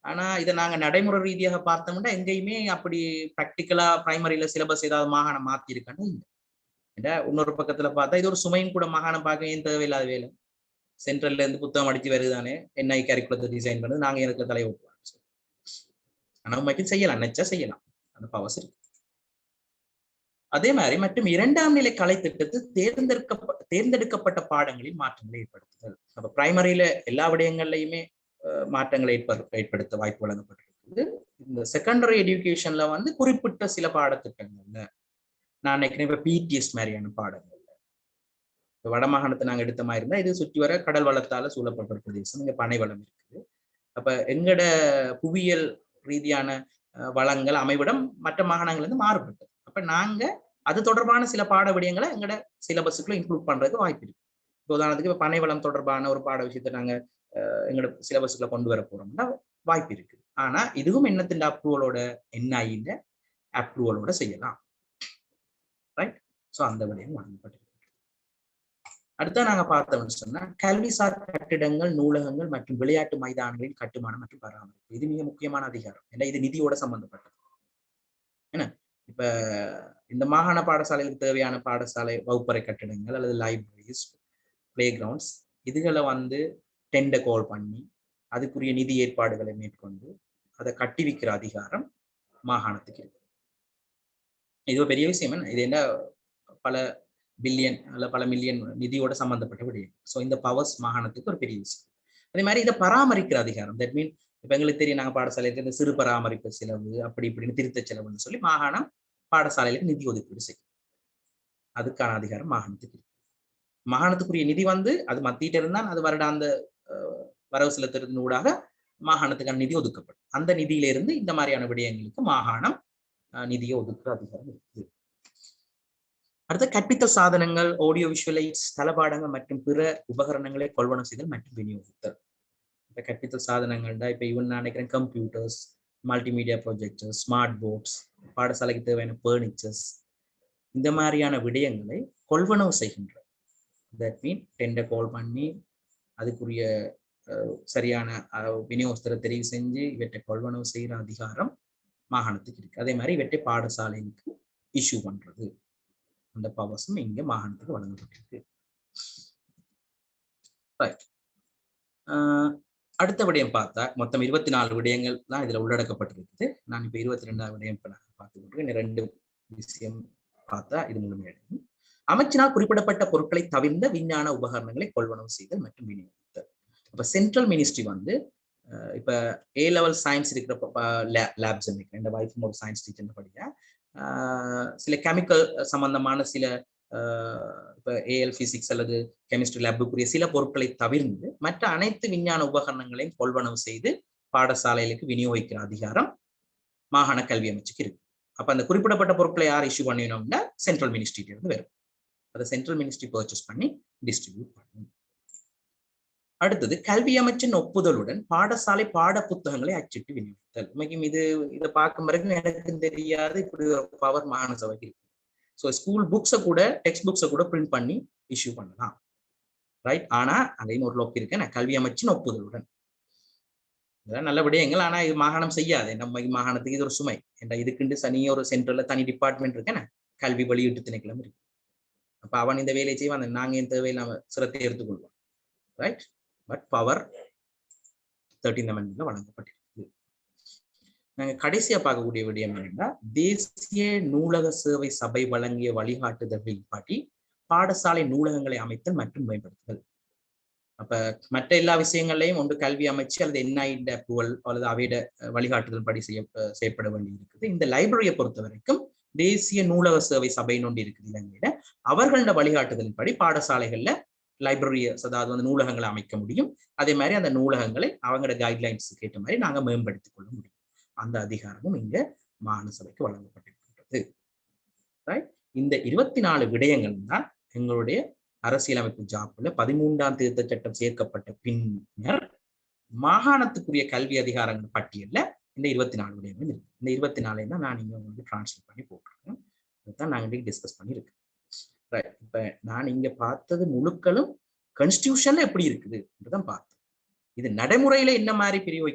ஆனா இதை நாங்க நடைமுறை ரீதியாக பார்த்தோம்னா எங்கேயுமே அப்படி ப்ராக்டிக்கலா பிரைமரியில சிலபஸ் ஏதாவது மாகாணம் மாத்தி இருக்கான்னு இல்லை. இன்னொரு பக்கத்துல பார்த்தா இது ஒரு சுமையும் கூட மாகாணம் பார்க்க ஏன் தேவையில்லாத வேலை. சென்ட்ரல்ல இருந்து புத்தகம் அடிச்சு வருதானே என்ஐ கரிக்குலத்தை டிசைன் பண்ணது, நாங்க எனக்கு தலையை ஓட்டுவாங்க. ஆனா உண்மைக்கு செய்யலாம், நினைச்சா செய்யலாம், அந்த பவர்ஸ் இருக்கு. அதே மாதிரி மற்றும் 2ஆம் நிலை கலை திட்டத்தில் தேர்ந்தெடுக்கப்பட்ட பாடங்களில் மாற்றங்களை ஏற்படுத்துதல். அப்ப பிரைமரியில எல்லா விடயங்கள்லையுமே மாற்றங்களை ஏற்படுத்த வாய்ப்பு வழங்கப்பட்டிருக்குது. இந்த செகண்டரி எஜுகேஷன்ல வந்து குறிப்பிட்ட சில பாடத்திட்டங்கள்ல நான் நினைக்கிறேன் இப்ப பிடிஎஸ் மாதிரியான பாடங்கள் வடமாகாணத்தை நாங்க எடுத்த மாதிரி இருந்தா இது சுற்றி வர கடல் வளத்தால சூழப்பட்ட பிரதேசம், இங்க பனை வளம் இருக்குது. அப்ப எங்கட புவியியல் ரீதியான வளங்கள் அமைவிடம் மற்ற மாகாணங்கள்ல இருந்து மாறுபட்டது. அப்ப நாங்க அது தொடர்பான சில பாட விடயங்களை எங்கட சிலபஸுக்குள்ள இன்க்ளூட் பண்றதுக்கு வாய்ப்பு இருக்கு. இப்போ உதாரணத்துக்கு இப்ப பனை வளம் தொடர்பான ஒரு பாட விஷயத்தை நாங்க எங்களோட சிலபஸுக்குள்ள கொண்டு வர போறோம்னா வாய்ப்பு இருக்கு. ஆனா இதுவும் என்னத்தின் அப்ரூவலோட என்ஐ அப்ரூவலோட செய்யலாம். ரைட்? ஸோ அந்த விடயம் வழங்கப்பட்டிருக்கு. அடுத்த நாங்க பார்த்தோம்னு சொன்னா கல்விசார் கட்டிடங்கள், நூலகங்கள் மற்றும் விளையாட்டு மைதானங்களின் கட்டுமானம் மற்றும் பராமரிப்பு. இது மிக முக்கியமான அதிகாரம். ஏன்னா இது நிதியோட சம்பந்தப்பட்டது. என்ன இப்ப இந்த மாகாண பாடசாலைகளுக்கு தேவையான பாடசாலை வகுப்பறை கட்டிடங்கள் அல்லது லைப்ரரிஸ், பிளே கிரவுண்ட்ஸ் இதுகளை வந்து டெண்டர் கால் பண்ணி அதுக்குரிய நிதி ஏற்பாடுகளை மேற்கொண்டு அதை கட்டி வைக்கிற அதிகாரம் மாகாணத்துக்கு இருக்கு. இது பெரிய விஷயம். இது என்ன பல பில்லியன் அல்ல பல மில்லியன் நிதியோட சம்பந்தப்பட்ட விடயம். ஸோ இந்த பவர்ஸ் மாகாணத்துக்கு ஒரு பெரிய விஷயம். அதே மாதிரி இதை பராமரிக்கிற அதிகாரம், தட் மீன் இப்ப எங்களுக்கு தெரியும் நாங்க பாடசாலைக்கு இந்த சிறு பராமரிப்பு செலவு அப்படி இப்படின்னு திருத்த செலவுன்னு சொல்லி மாகாணம் பாடசாலைகளுக்கு நிதி ஒதுக்கீடு செய்யும். அதுக்கான அதிகாரம் மாகாணத்துக்கு இருக்கு. மாகாணத்துக்குரிய நிதி வந்து அது மத்தியிட்ட இருந்தால் அது வருடாந்த வரவு செலுத்துறதன் ஊடாக மாகாணத்துக்கான நிதி ஒதுக்கப்படும். அந்த நிதியிலிருந்து இந்த மாதிரியான விடயங்களுக்கு மாகாணம் நிதியை ஒதுக்குற அதிகாரம் இருக்குது. அடுத்த கற்பித்தல் சாதனங்கள், ஆடியோ விஷுவலைட்ஸ், தளபாடங்கள் மற்றும் பிற உபகரணங்களை கொள்வனம் செய்தல் மற்றும் விநியோகித்தல். இப்ப கற்பித்தல் சாதனங்கள்டா இப்ப இவன் நான் நினைக்கிறேன் computers, multimedia projectors, smart ports, பாடசாலைக்கு தேவையான பர்னிச்சர்ஸ், இந்த மாதிரியான விடயங்களை கொள்வனவு செய்கின்ற தட் மீன் டெண்டர் கால் பண்ணி அதுக்குரிய சரியான விநியோகஸ்தரை தெரிவு செஞ்சு இவற்றை கொள்வனவு செய்கிற அதிகாரம் மாகாணத்துக்கு இருக்கு. அதே மாதிரி இவற்றை பாடசாலைக்கு இஷ்யூ பண்றது அந்த பவர்ஸும் இங்க மாகாணத்துக்கு வழங்கப்பட்டிருக்கு. அடுத்த விடயம் பார்த்தா மொத்தம் 24 விடயங்கள் தான் இதுல உள்ளடக்கப்பட்டிருக்குது. நான் இப்ப 22வது விடயம் பார்த்துக்கிட்டு 2 விஷயம் பார்த்தா இது முழுமையடையும். அமைச்சினால் குறிப்பிடப்பட்ட பொருட்களை தவிர்ந்த விஞ்ஞான உபகரணங்களை கொள்வனவு செய்தல் மற்றும் விநியோகித்தல். இப்ப சென்ட்ரல் மினிஸ்ட்ரி வந்து இப்ப ஏ லெவல் சயின்ஸ் இருக்கிற லேப்ஸ் இந்த வைஃப் ஒரு சயின்ஸ் டீச்சர் படியா சில கெமிக்கல் சம்பந்தமான சில இப்போ ஏஎல் பிசிக்ஸ் அல்லது கெமிஸ்ட்ரி லேபுக்குரிய சில பொருட்களை தவிர்ந்து மற்ற அனைத்து விஞ்ஞான உபகரணங்களையும் கொள்வனவு செய்து பாடசாலைகளுக்கு விநியோகிக்கிற அதிகாரம் மாகாண கல்வி அமைச்சுக்கு இருக்கு. அப்ப அந்த குறிப்பிடப்பட்ட பொருட்களை யார் இஷ்யூ பண்ணினோம்னா சென்ட்ரல் மினிஸ்ட்ரி இருந்து வரும். அதை சென்ட்ரல் மினிஸ்ட்ரி பர்ச்சேஸ் பண்ணி டிஸ்ட்ரிபியூட் பண்ணும். அடுத்தது கல்வி அமைச்சின் ஒப்புதலுடன் பாடசாலை பாட புத்தகங்களை அச்சிட்டு விநியோகித்தல். இதை பார்க்கும் வரைக்கும் எனக்கு தெரியாது இப்படி ஒரு பவர் மாகாண சபைக்கு இருக்கு. ஸோ ஸ்கூல் புக்ஸை கூட டெக்ஸ்ட் புக்ஸை கூட பிரிண்ட் பண்ணி இஷ்யூ பண்ணலாம், ரைட்? ஆனா அதையும் ஒரு லோக் இருக்கு, கல்வி அமைச்சின் ஒப்புதலுடன். இதெல்லாம் நல்ல விடயங்கள். ஆனா இது மாகாணம் செய்யாது. நம்ம மாகாணத்துக்கு இது ஒரு சுமை. இதுக்குண்டு தனியே ஒரு சென்ட்ரல்ல தனி டிபார்ட்மெண்ட் இருக்கேன், கல்வி வெளியீட்டு திணைக்களம் இருக்கு. அப்ப அவன் இந்த வேலையை செய்வான், நாங்க இந்த தேவையை நம்ம சிரத்தை எடுத்துக்கொள்வோம், ரைட்? பட் பவர் 13th அமெண்ட்மெண்ட்ல வழங்கப்பட்டிருக்கு. நாங்க கடைசியா பார்க்கக்கூடிய விடயம் என்னன்னா, தேசிய நூலக சேவை சபை வழங்கிய வழிகாட்டுதல்களின்படி பாடசாலை நூலகங்களை அமைத்தல் மற்றும் மேம்படுத்துதல். அப்ப மற்ற எல்லா விஷயங்களையும் ஒன்று கல்வி அமைச்சு அல்லது என்ஐட அப்ரூவல் அல்லது அவையிட வழிகாட்டுதல் படி செய்யப்பட வேண்டி இருக்குது. இந்த லைப்ரரியை பொறுத்த வரைக்கும் தேசிய நூலக சேவை சபைன்னு ஒன்று இருக்குது இலங்கையில. அவர்களோட வழிகாட்டுதலின்படி பாடசாலைகள்ல லைப்ரரிஸ், அதாவது வந்து நூலகங்களை அமைக்க முடியும். அதே மாதிரி அந்த நூலகங்களை அவங்களோட கைட்லைன்ஸுக்கு ஏற்ற மாதிரி நாங்க மேம்படுத்திக் கொள்ள முடியும். அந்த அதிகாரமும் இங்க மாகாண சபைக்கு வழங்கப்பட்டிருக்கிறது. இந்த 24 விடயங்கள் தான் எங்களுடைய அரசியலமைப்பு ஜாப்புல 13ஆம் திருத்த சட்டம் சேர்க்கப்பட்ட பின்னர் மாகாணத்துக்குரிய கல்வி அதிகாரங்கள் பட்டியல்ல இந்த 24 விடயங்கள் இருக்கு. இந்த 24 தான் நான் இங்க வந்து டிரான்ஸ்லேட் பண்ணி போட்டிருக்கேன். அதுதான் நாங்க இன்னைக்கு டிஸ்கஸ் பண்ணியிருக்கேன். இப்ப நான் இங்க பார்த்தது முழுக்களும் கான்ஸ்டிடியூஷன்ல எப்படி இருக்குது என்றுதான் பார்த்தேன். இது நடைமுறையில என்ன மாதிரி பிரிவு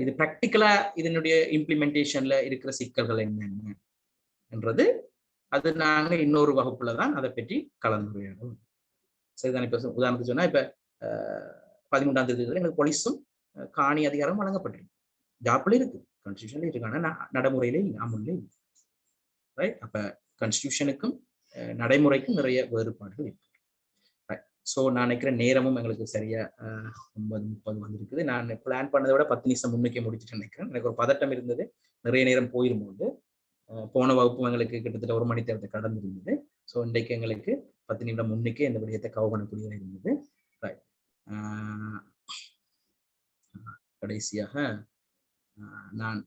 இது பிராக்டிக்கலா இதனுடைய இம்ப்ளிமெண்டேஷன்ல இருக்கிற சிக்கல்கள் என்னென்ன என்றது அது நாங்க இன்னொரு வகுப்புல தான் அதை பற்றி கலந்துரையாடும். சரிதான். இப்ப உதாரணத்துக்கு சொன்னா இப்ப 13ஆம் தேதி எங்களுக்கு போலீஸும் காணி அதிகாரம் வழங்கப்பட்டிருக்கு. ஜாப்ல இருக்கு, கான்ஸ்டிடியூஷன்ல இருக்கு, ஆனா நடைமுறையிலே அமுல்ல இல்லை, ரைட்? அப்ப கான்ஸ்டிடியூஷனுக்கும் நடைமுறைக்கும் நிறைய வேறுபாடுகள் இருக்கு. ஸோ நான் நினைக்கிறேன் நேரமும் எங்களுக்கு சரியா 9:30 வந்திருக்குது. நான் பிளான் பண்ணதை விட 10 நிமிஷம் முன்னுக்கே முடிச்சுட்டு நினைக்கிறேன். எனக்கு ஒரு பதட்டம் இருந்தது, நிறைய நேரம் போயிரும்போது. போன வகுப்பு எங்களுக்கு கிட்டத்தட்ட 1 மணி நேரத்தை கடந்து இருந்தது. ஸோ இன்றைக்கு எங்களுக்கு 10 நிமிடம் முன்னுக்கே இந்த விடயத்தை கவர் பண்ணக்கூடியதாக இருந்தது. கடைசியாக நான்